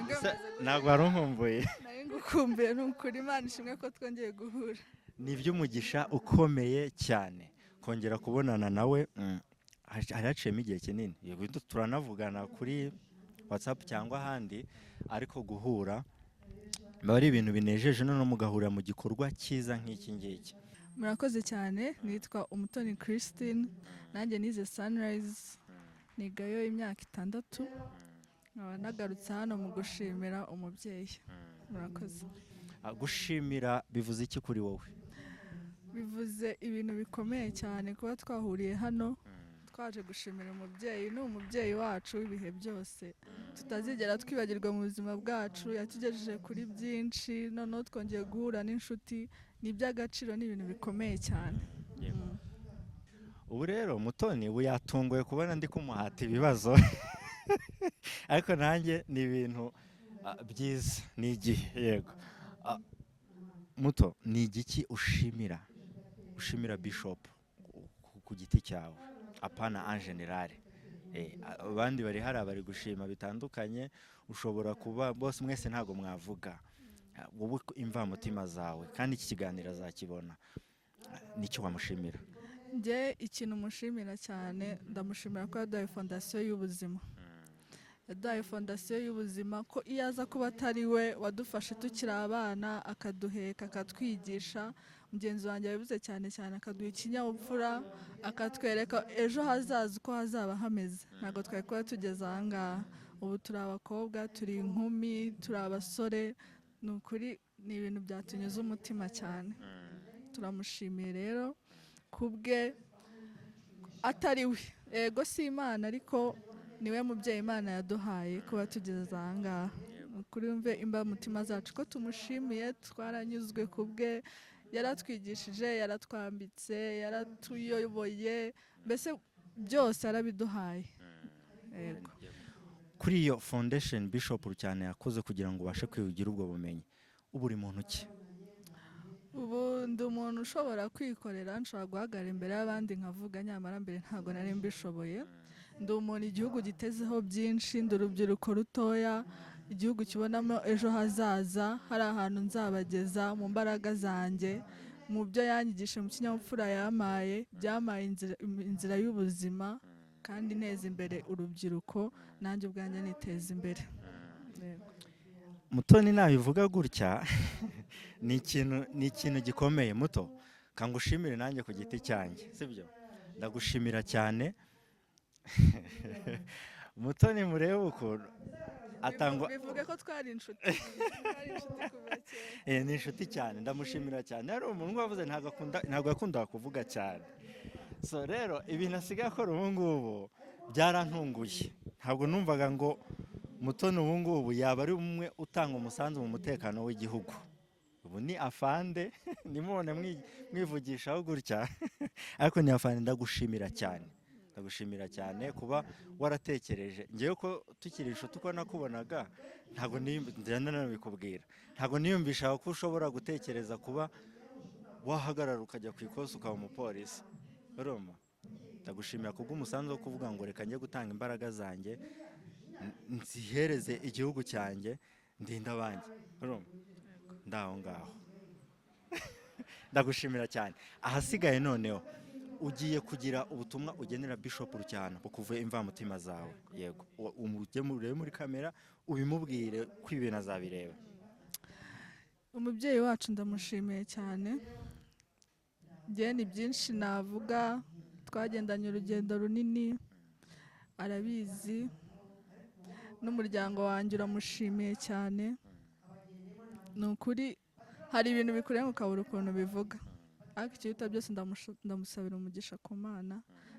Ntabwo wari unkumbuye? Nari ngukumbuye, ni ukuri. Imana ishimwe ko twongeye guhura. Ni iby'umugisha ukomeye cyane kongera kubonana nawe. Haraciyemo igihe kinini, turanavugana kuri WhatsApp cyangwa ahandi, ariko guhura biba ari ibintu binejeje, noneho mugahurira mu gikorwa cyiza nk'iki ngiki. Murakoze cyane. Nitwa Umutoni Christine, nanjye nize Sunrise, nigayo imyaka 6. nkaba nagarutse hano mu gushimira umubyeyi. Murakoze. Gushimira bivuze iki kuri wowe? Bivuze ibintu bikomeye cyane kuba twahuriye hano, twaje gushimira umubyeyi. Ni umubyeyi wacu w'ibihe byose tutazigera twibagirwa mu buzima bwacu, yatugejeje kuri byinshi, noneho twongeye guhura n'inshuti. Ni iby'agaciro, ni ibintu bikomeye cyane. Ubu rero Mutoni ubu yatunguye kubona ndi kumuhata ibibazo ariko nanjye ni ibintu byiza, ni igihe. Yego Muto, ni igiki ushimira Bishop ku giti cyawe, apana en general? Abandi bari hari abari gushima bitandukanye, ushobora kuba bose mwese ntago mwavuga wowe imvamutima zawe, kandi iki kiganiro azakibona. Nicyo wamushimira? Njye ikintu mushimira cyane, ndamushimira ko yaduhaye fondasiyo y'ubuzima. Yaduhaye fondasiyo y'ubuzima, ko iyo aza kuba atari we wadufashe tukiri abana, akaduheka akatwigisha. Mugenzi wanjye yabivuze cyane cyane, akaduha ikinyabupfura, akatwereka ejo hazaza uko hazaba hameze. Ntabwo twari kuba tugeze aha ngaha. Ubu turi abakobwa, turi inkumi, turi abasore. Ni ukuri, ni ibintu byatunyuze umutima cyane. Turamushimiye rero kubwe, atari we, ego si Imana, ariko niwe mubyeyi Imana yaduhaye kuba tugeze aha ngaha. Kuri wumve imbamutima zacu ko tumushimiye, twaranyuzwe kubwe. Yaratwigishije, yaratwambitse, yaratuyoboye, mbese byose arabiduhaye. Yego. Kuri iyo foundation Bishop cyane yakoze kugira ngo ubashe kwigira ubwo bumenyi, ubu uri muntu ki? Ubu ndi umuntu ushobora kwikorera, nshobora guhagarara imbere y'abandi nkavuga, nyamara mbere ntabwo nari mbishoboye. Ndi umuntu igihugu gitezeho byinshi, ndi urubyiruko rutoya, igihugu kibonamo ejo hazaza, hari ahantu nzabageza mu mbaraga zanjye, mu byo yanyigisha, mu kinyabupfura yamaye, byamaye inzira y'ubuzima, kandi neza imbere urubyiruko, nanjye ubwanjye niteza imbere. Mutoni nabivuga gutya ni ikintu gikomeye. Muto, kangushimire nanjye ku giti cyanjye, sibyo? Ndagushimira cyane. Mutoni murebe ukuntu atangwa, bivuge ko twari inshuti. Kuva kera. Ni inshuti cyane, ndamushimira cyane. Hari umuntu wavuze ntabwo yakundaga kuvuga cyane. so rero ibintu asigaye akora ubu ngubu byarantunguye, ntabwo numvaga ngo Mutoni ubu ngubu yaba ari umwe utanga umusanzu mu mutekano w'igihugu. Ubu ni afande nimubone mwivugishaho gutya ariko ni afande. Ndagushimira cyane kuba waratekereje. Ngewe ko tukiri inshuti uko nakubonaga ntabwo nabikubwira, ntabwo niyumvisha ko ushobora gutekereza kuba wahagarara ukajya ku ikosi ukaba umupolisi. Urumva, ndagushimira kubw'umusanzu wo kuvuga ngo reka njye gutanga imbaraga zanjye nzihereze igihugu cyanjye ndinda abanjye. Urumva, ndaho ngaho ndagushimira cyane. Ahasigaye noneho ugiye kugira ubutumwa ugenera Bishop Rucyahana bukuvuye imvamutima zawe. Yego, umugemurire muri kamera ubimubwire ko ibintu azabireba. Umubyeyi wacu ndamushimiye cyane. Njye ni byinshi navuga, twagendanye urugendo runini, arabizi. N'umuryango wanjye uramushimiye cyane. Ni ukuri hari ibintu bikurenga ukabura ukuntu bivuga, ariko ikiruta byose ndamusabira umugisha ku Mana,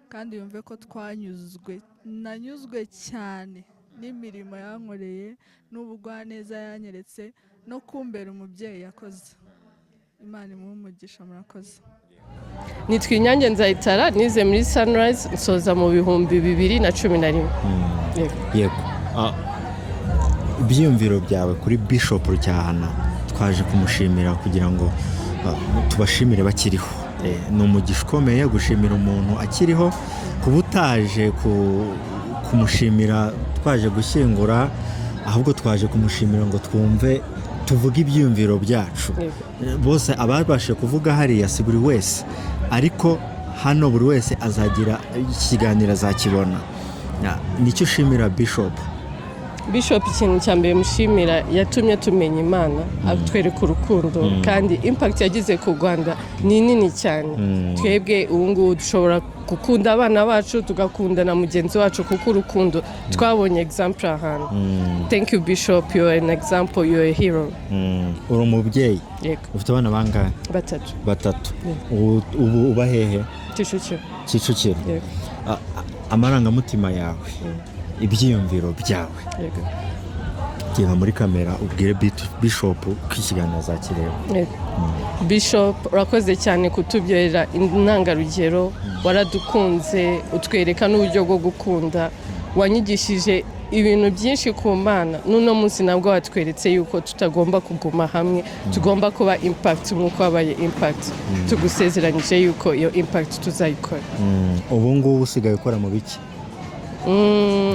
kandi yumve ko nanyuzwe cyane n'imirimo yankoreye n'ubugwaneza yanyeretse no kumbera umubyeyi yakoze. Imana imuhe umugisha. Murakoze. Nitwa Inyange Nzayitara, nize muri Sunrise, nsoza mu 2011. Yego. Ibyiyumviro byawe kuri Bishop Rucyahana twaje kumushimira kugira ngo tubashimire bakiriho. Ni umugisha ukomeye gushimira umuntu akiriho, kuba utaje kumushimira twaje gushyingura, ahubwo twaje kumushimira ngo twumve tuvuge ibyiyumviro byacu. Bose ababashe kuvuga hariya si buri wese, ariko hano buri wese azagira ikiganiro azakibona. Nicyo ushimira Bishop? Bishop ikintu cya mbere mushimira, yatumye tumenya Imana, atwereka urukundo, kandi impact yagize ku Rwanda ni nini cyane. Twebwe ubu ngubu dushobora gukunda abana bacu, tugakunda na mugenzi wacu kuko urukundo twabonye example ahantu. Thank you Bishop, you are an example, you are a hero. Uri umubyeyi? Yego. Ufite abana bangahe? Batatu. Ubu uba hehe? Kicukiro. Yego. Amarangamutima yawe, ibyiyumviro byawe, genda muri kamera ubwire Bishop ko ikiganiro azakireba. Bishop, urakoze cyane kutubyorera intangarugero, waradukunze, utwereka n'uburyo bwo gukunda, wanyigishije ibintu byinshi ku Mana. N'uno munsi nabwo watweretse yuko tutagomba kuguma hamwe, tugomba kuba impact nk'uko wabaye impact. Tugusezeranyije yuko iyo impact tuzayikora. Ubu ngubu usigaye ukora mu biki?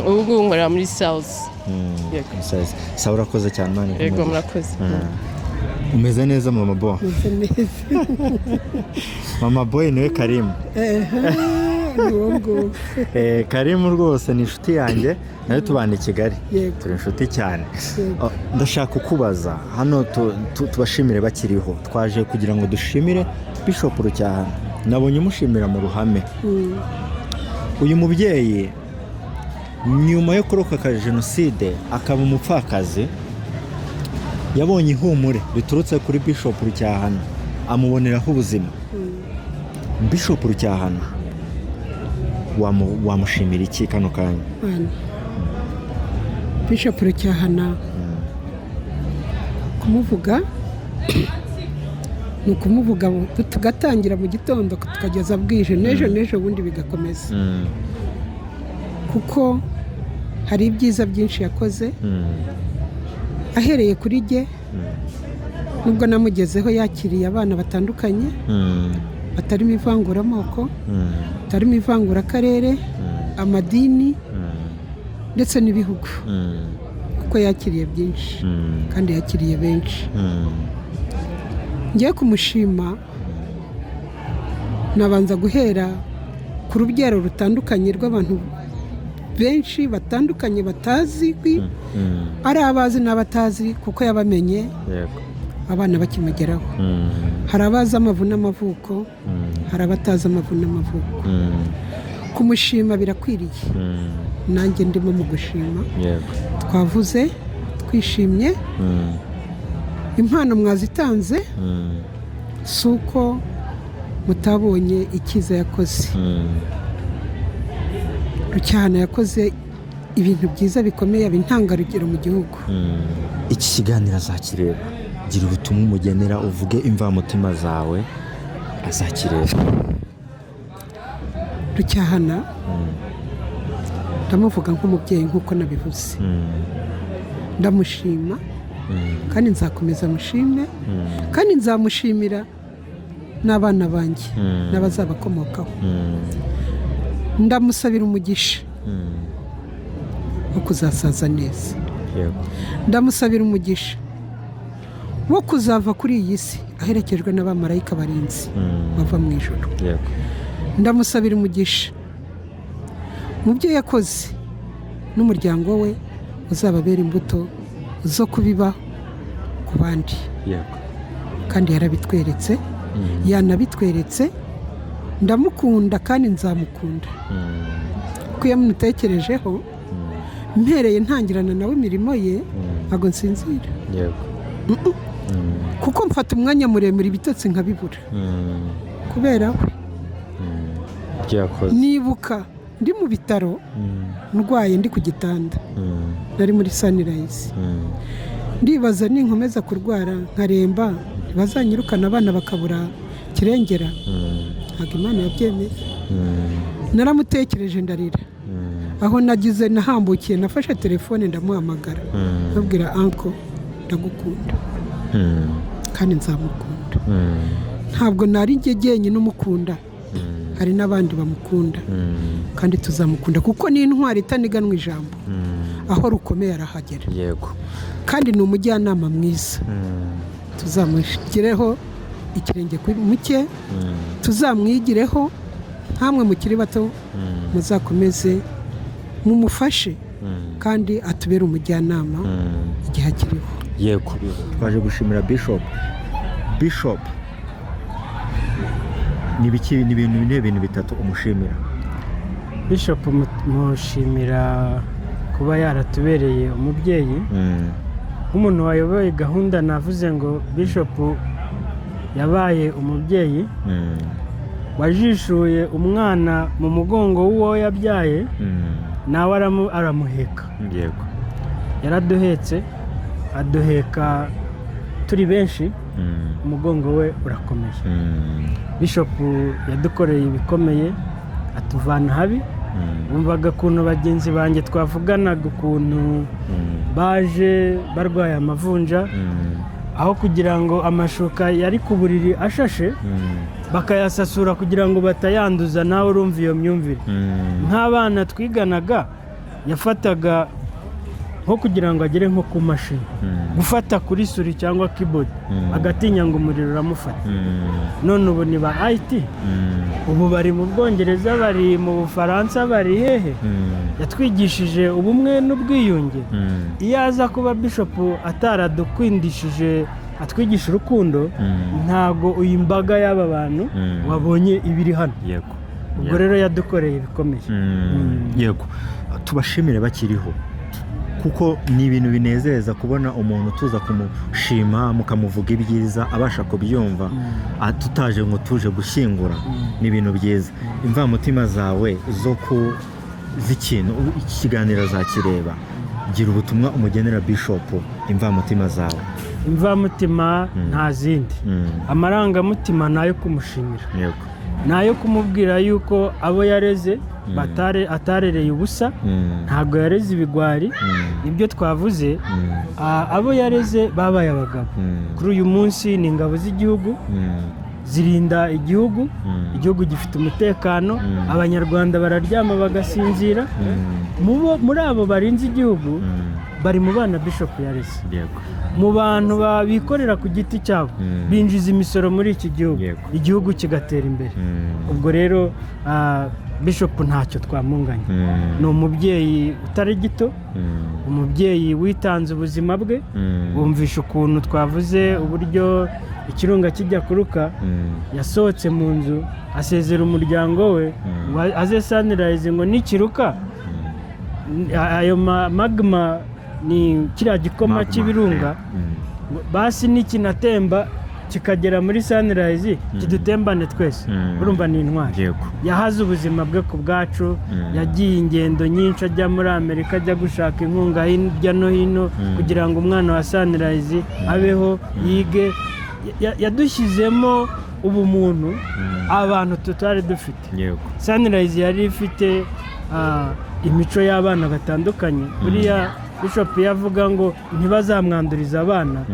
Ubu ngubu nkora muri sales. Sawa, urakoze cyane Mana. Yego, murakoze. Umeze neza Mama Boy? Umeze neza. Mama Boy niwe Karimu. Karimu rwose ni inshuti yanjye, nayo tubana i Kigali, turi inshuti cyane. Ndashaka kukubaza, hano tubashimire bakiriho, twaje kugira ngo dushimire Bishop Rucyahana. Nabonye umushimira mu ruhame. Uyu mubyeyi nyuma yo kurokoka jenoside akaba umupfakazi, yabonye ihumure riturutse kuri Bishop Rucyahana, amuboneraho ubuzima. Bishop Rucyahana wamushimira iki kano kanya? Bishop Rucyahana kumuvuga ni ukumuvuga tugatangira mu gitondo tukageza bwije, n'ejo bundi bigakomeza, kuko hari ibyiza byinshi yakoze. Ahereye kuri jye, nubwo namugezeho yakiriye abana batandukanye, batarimo ivanguramoko, batarimo ivangurakarere, amadini ndetse n'ibihugu, kuko yakiriye byinshi kandi yakiriye benshi. Ngiye kumushima, nabanza guhera ku rubyaro rutandukanye rw'abantu benshi batandukanye batazwi, ari abazi n'abatazi, kuko yabamenye abana bakimugeraho. Hari abazi amavu n'amavuko, hari abatazi amavu n'amavuko. Kumushima birakwiriye, nanjye ndimo mu gushima. Twavuze, twishimye, impano mwazitanze, si uko mutabonye icyiza yakoze. Rucyahana yakoze ibintu byiza bikomeye, aba intangarugero mu gihugu. iki kiganiro azakireba, gira ubutumwa umugenera, uvuge imvamutima zawe, azakireba. Rucyahana ndamuvuga nk'umubyeyi nk'uko nabivuze, ndamushima kandi nzakomeza mushime, kandi nzamushimira n'abana banjye n'abazabakomokaho. Ndamusabira umugisha wo kuzasaza neza, ndamusabira umugisha wo kuzava kuri iyi si aherekejwe n'abamarayika barinzi bava mu ijoro. Ndamusabira umugisha mu byo yakoze n'umuryango we uzababera imbuto zo kubiba ku bandi, kandi yarabitweretse, yanabitweretse. Ndamukunda kandi nzamukunda kuko iyo mutekerejeho mpereye ntangirana nawe imirimo ye ntabwo nsinzira, kuko mfata umwanya muremure ibitotsi nkabibura kubera we. Nibuka ndi mu bitaro ndwaye, ndi ku gitanda, nari muri Sunrise, ndibaza ninkomeza kurwara nkaremba ntibazanyirukana abana bakabura kirengera. Ntabwo Imana yabyemeye. Naramutekereje ndarira, aho nagize nahambukiye nafashe telefone ndamuhamagara ndabwira anko ndagukunda kandi nzamukunda. Ntabwo nari njye jyenyine umukunda, hari n'abandi bamukunda kandi tuzamukunda kuko ni intwari itaniganwa ijambo, aho rukomeye arahagera. Kandi ni umujyanama mwiza, tuzamushyireho ikirenge mu cye, tuzamwigireho. Nkamwe mukiri bato muzakomeze mumufashe kandi atubere umujyanama igihe akiriho. Yego, twaje gushimira Bishop. Ni ibintu bitatu umushimira. Bishop mushimira kuba yaratubereye umubyeyi, nk'umuntu wayoboye gahunda. Navuze ngo Bishop yabaye umubyeyi wajishuye umwana mu mugongo w'uwo yabyaye, nawe aramuheka. Yaraduhetse, aduheka turi benshi, umugongo we urakomeye. Bishop yadukoreye ibikomeye, atuvana habi. Wumvaga ukuntu bagenzi banjye twavuganaga ukuntu baje barwaye amavunja, aho kugira ngo amashuka yari ku buriri ashashe bakayasasura kugira ngo batayanduza. Nawe urumva iyo myumvire. Nk'abana twiganaga yafataga nko kugira ngo agere nko ku mashini, gufata kuri suri cyangwa keyboard, agatinya ngo umuriro uramufata. None ubu ni ba IT, ubu bari mu Bwongereza, bari mu Bufaransa, bari hehe. Yatwigishije ubumwe n'ubwiyunge. Iyo aza kuba Bishop ataradukwindishije atwigisha urukundo, ntago uyu mbaga y'aba bantu wabonye ibiri hano. Ubwo rero yadukoreye ibikomeye. Yego, tubashimire bakiriho, kuko ni ibintu binezeza kubona umuntu tuza kumushima mukamuvuga ibyiza abasha kubyumva, tutaje ngo tuje gushyingura. Ni ibintu byiza. Imvamutima zawe zo z'ikintu iki kiganiro azakireba, gira ubutumwa umugenera Bishop. Imvamutima zawe. Imvamutima nta zindi, amarangamutima nayo kumushimira, nayo kumubwira yuko abo yareze atarereye ubusa, ntabwo yareze ibigwari. Ibyo twavuze, abo yareze babaye abagabo. Kuri uyu munsi ni ingabo z'igihugu, zirinda igihugu, igihugu gifite umutekano, abanyarwanda bararyama bagasinzira. Muri abo barinze igihugu bari mu bana Bishop yareze, mu bantu bikorera ku giti cyabo, binjiza imisoro muri iki gihugu, igihugu kigatera imbere. Ubwo rero Bishop ntacyo twamunganya. Ni umubyeyi utari gito, umubyeyi witanze ubuzima bwe. Bumvisha ukuntu twavuze uburyo ikirunga kijya kuruka, yasohotse mu nzu asezera umuryango we, aze Sunrise ngo nikiruka ayo magma ni kiriya gikoma cy'ibirunga, basi nikinatemba kikagera muri Sunrise kidutembane twese urumva ni intwari yahaze ubuzima bwe ku bwacu yagiye ingendo nyinshi ajya muri Amerika ajya gushaka inkunga hirya no hino kugira ngo umwana wa Sunrise abeho yige yadushyizemo ubumuntu abantu tutari dufite Sunrise yari ifite imico y'abana batandukanye buriya Bishop yavuga ngo ntibazamwanduriza abana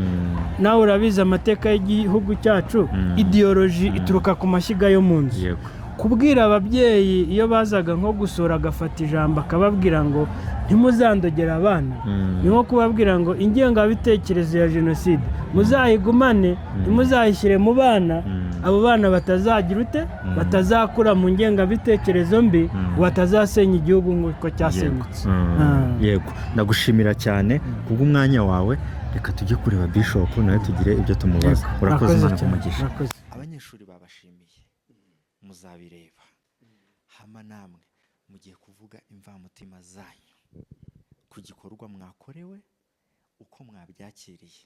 nawe urabizi amateka y'igihugu cyacu ideology ituruka ku mashyiga yo mu nzu kubwira ababyeyi iyo bazaga nko gusura agafata ijambo akababwira ngo ntimuzandogera abana ni nko kubabwira ngo ingengabitekerezo ya jenoside muzayigumane ntimuzayishyire mu bana abo bana batazagira ute batazakura mu ngengabitekerezo mbi batazasenya igihugu nk'uko cyasenyutse yego ndagushimira cyane kubw'umwanya wawe reka tujye kureba Bishop nawe tugire ibyo tumubaza urakoze Imana kumugisha abanyeshuri babashimiye muzabireba hama namwe mugiye kuvuga imvamutima zanyu ku gikorwa mwakorewe uko mwabyakiriye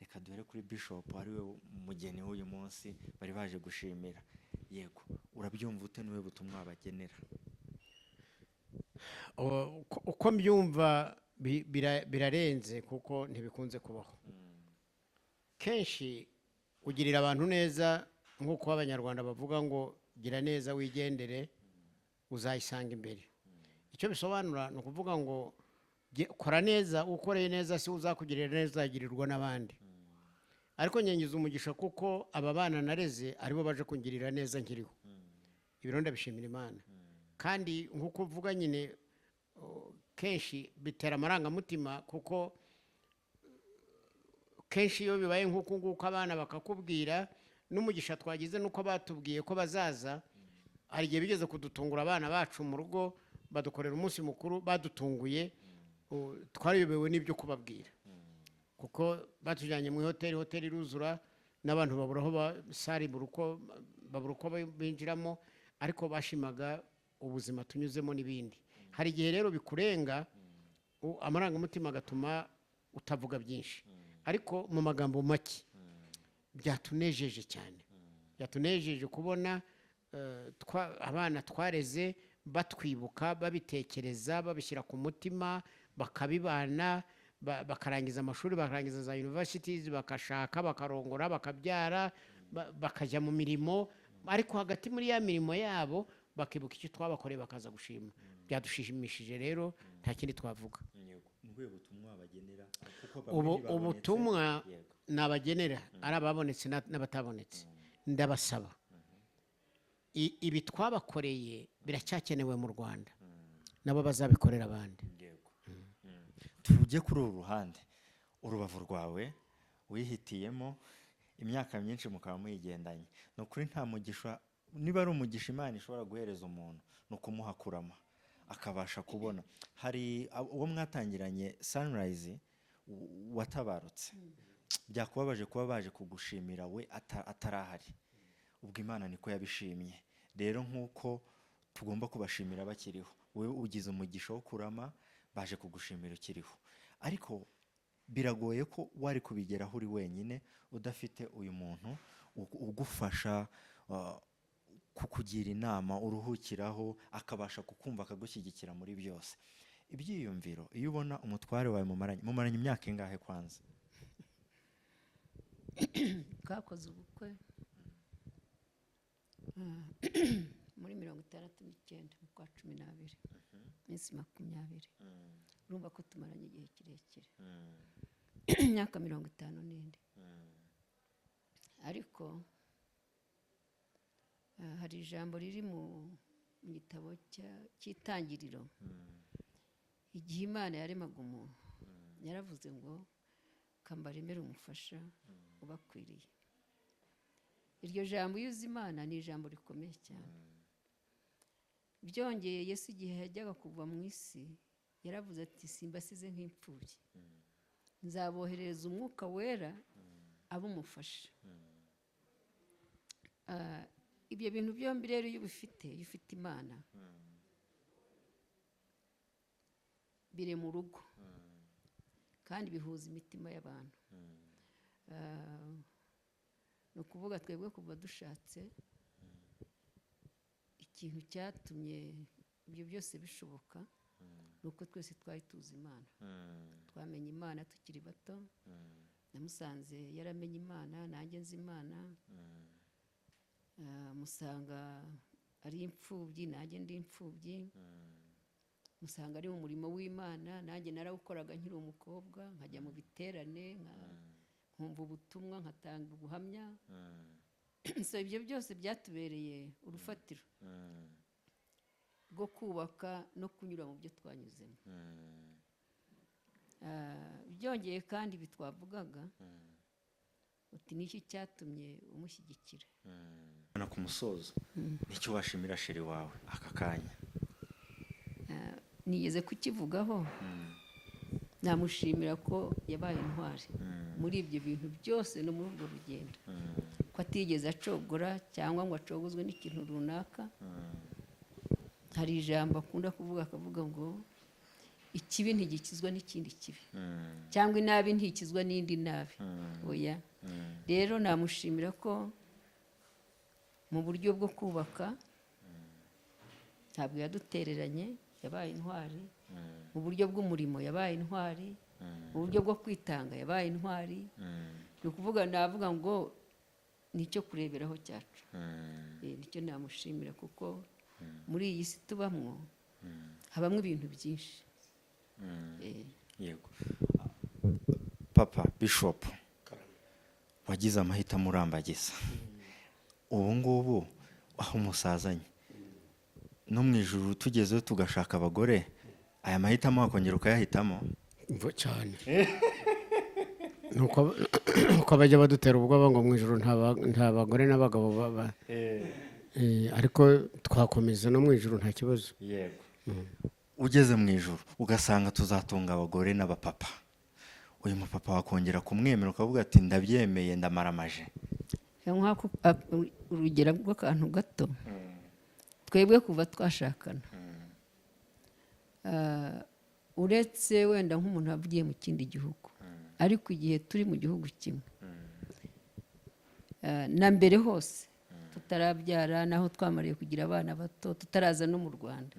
reka duhere kuri Bishop ariwe mugeni w'uyu munsi bari baje gushimira yego urabyumva ute niwe butumwa bagenera uko mbyumva birarenze kuko ntibikunze kubaho kenshi ugirira abantu neza nk'uko abanyarwanda bavuga ngo gira neza wigendere uzayisanga imbere icyo bisobanura ni ukuvuga ngo kora neza ukoreye neza si uzakugirira neza uzagirirwa n'abandi ariko nyengiza umugisha kuko aba bana nareze aribo baje kungirira neza nkiriho ibiro ndabishimira Imana kandi nk'uko uvuga nyine kenshi bitera amarangamutima kuko kenshi iyo bibaye nk'uko nguko abana bakakubwira n'umugisha twagize nuko batubwiye ko bazaza hari igihe bigeze kudutungura abana bacu mu rugo badukorera umunsi mukuru badutunguye twariyobewe n'ibyo kubabwira kuko batujyanye mu hoteli iruzura n'abantu babura aho babura uko binjiramo ariko bashimaga ubuzima tunyuzemo n'ibindi hari igihe rero bikurenga amarangamutima agatuma utavuga byinshi ariko mu magambo make byatunejeje cyane byatunejeje kubona abana twareze batwibuka babitekereza babishyira ku mutima bakabibana bakarangiza amashuri bakarangiza za universities bakashaka bakarongora bakabyara bakajya mu mirimo ariko hagati muri ya mirimo yabo bakibuka icyo twabakoreye bakaza gushima byadushimishije rero nta kindi twavuga ubutumwa nabagenera ari ababonetse n'abatabonetse ndabasaba ibi twabakoreye biracyakenewe mu Rwanda nabo bazabikorera abandi tujye kuri uru ruhande urubavu rwawe wihitiyemo imyaka myinshi mukaba muyigendanye ni ukuri nta mugisha niba ari umugisha Imana ishobora guhereza umuntu ni ukumuhakurama akabasha kubona hari uwo mwatangiranye Sunrise watabarutse byakubabaje kuba baje kugushimira we atarahari ubwo Imana niko yabishimye rero nk'uko tugomba kubashimira bakiriho wowe ugize umugisha wo kurama baje kugushimira ukiriho ariko biragoye ko wari kubigeraho uri wenyine udafite uyu muntu ugufasha kukugira inama uruhukiraho akabasha kukumva akagushyigikira muri byose ibyiyumviro iyo ubona umutware wawe mumaranye imyaka ingahe kwanza twakoze ubukwe muri 69 mu kwa 12 minsi 20 urumva ko tumaranye igihe kirekire imyaka 50 ariko hari ijambo riri mu gitabo cy'itangiriro igihe Imana yaremaga umuntu yaravuze ngo kambaremere umufasha ubakwiriye iryo jambo yuzi Imana ni ijambo rikomeye cyane byongeye Yesu igihe yajyaga kuva mu isi yaravuze ati simbasize nk'imfubyi nzaboherereza umwuka wera abumufasha ibyo bintu byombi rero iyo ufite Imana bire mu rugo kandi bihuza imitima y'abantu ni ukuvuga twebwe kuva dushatse ikintu cyatumye ibyo byose bishoboka ni uko twese twari tuzi Imana, twamenye Imana tukiri bato. Namusanze yaramenye Imana, nanjye nzi Imana. Musanga ari imfubyi, nanjye ndi imfubyi. Musanga ari mu murimo w'Imana, nanjye narawukoraga nkiri umukobwa, nkajya mu biterane, nkumva ubutumwa, nkatanga ubuhamya. So ibyo byose byatubereye urufatiro rwo kubaka no kunyura mu byo twanyuzemo. Byongeye kandi bitwavugaga uti niki cyatumye umushyigikira. Ku musozo nicyo washimira sheri wawe aka kanya? Nigeze kukivugaho, namushimira ko yabaye intwari muri ibyo bintu byose no muri urwo rugendo, ko atigeze acogora cyangwa ngo acogozwe n'ikintu runaka. Hari ijambo akunda kuvuga, akavuga ngo ikibi ntigikizwa n'ikindi kibi, cyangwa inabi ntikizwa n'indi nabi. Oya, rero namushimira ko mu buryo bwo kubaka ntabwo yadutereranye, yabaye intwari. Mu buryo bw'umurimo yabaye intwari, mu buryo bwo kwitanga yabaye intwari. Ni ukuvuga, navuga ngo nicyo kureberaho cyacu. Nicyo namushimira, kuko muri iyi si tubamwo habamo ibintu byinshi. Yego. Papa Bishop, wagize amahitamo urambagiza. Ubu ngubu aho musazanye no mu ijuru tugezeho tugashaka abagore, aya mahitamo wakongera ukayahitamo? Mvo cyane. Nuko bajya badutera ubwoba ngo mu ijuru nta bagore n'abagabo baba. Ariko twakomeza no mu ijuru nta kibazo. Yego. Ugeze mu ijuru ugasanga tuzatunga abagore n'abapapa, uyu mupapa wakongera kumwemera ukavuga ati ndabyemeye ndamaramaje? Urugero rw'akantu gato, twebwe kuva twashakana, uretse wenda nk'umuntu wavugiye mu kindi gihugu, ariko igihe turi mu gihugu kimwe na mbere hose tutarabyara, naho twamariye kugira abana bato, tutaraza no mu Rwanda,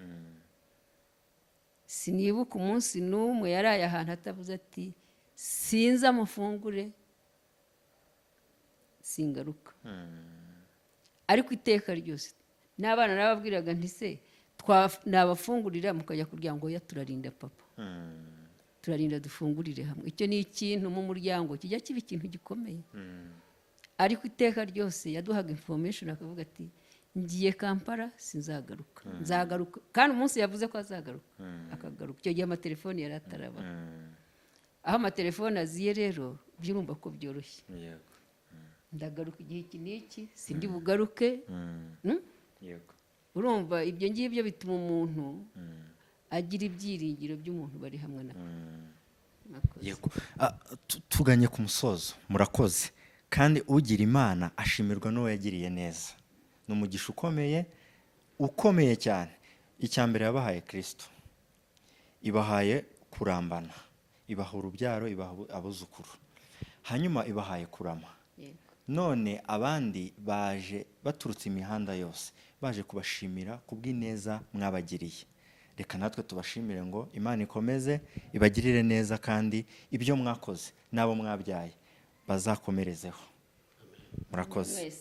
sinibuka umunsi n'umwe yaraye ahantu atavuze ati sinza amafungure singaruka. Ariko iteka ryose n'abana nababwiraga nti se nabafungurira mukajya kugira ngo ya turarinda papa, turarinda dufungurire hamwe. Icyo ni ikintu mu muryango kijya kiba ikintu gikomeye. Ariko iteka ryose yaduhaga information, akavuga ati ngiye Kampala sinzagaruka, nzagaruka. Kandi umunsi yavuze ko azagaruka akagaruka. Icyo gihe amatelefoni yari ataraba. Aho amatelefoni aziye rero byurumva ko byoroshye. Ndagaruka igihe iki n'iki, sindi bugaruke. Urumva ibyo ngibyo bituma umuntu agira ibyiringiro by'umuntu bari hamwe nawe. Yego. Tuganye ku musozo, murakoze. Kandi ugira Imana ashimirwa n'uwo yagiriye neza. Ni umugisha ukomeye cyane. Icya mbere yabahaye Kristo, ibahaye kurambana, ibaha urubyaro, ibaha abuzukuru, hanyuma ibahaye kurama. None abandi baje baturutse imihanda yose, baje kubashimira kubw'ineza mwabagiriye. Reka natwe tubashimire ngo Imana ikomeze ibagirire neza, kandi ibyo mwakoze n'abo mwabyaye bazakomerezeho. Murakoze.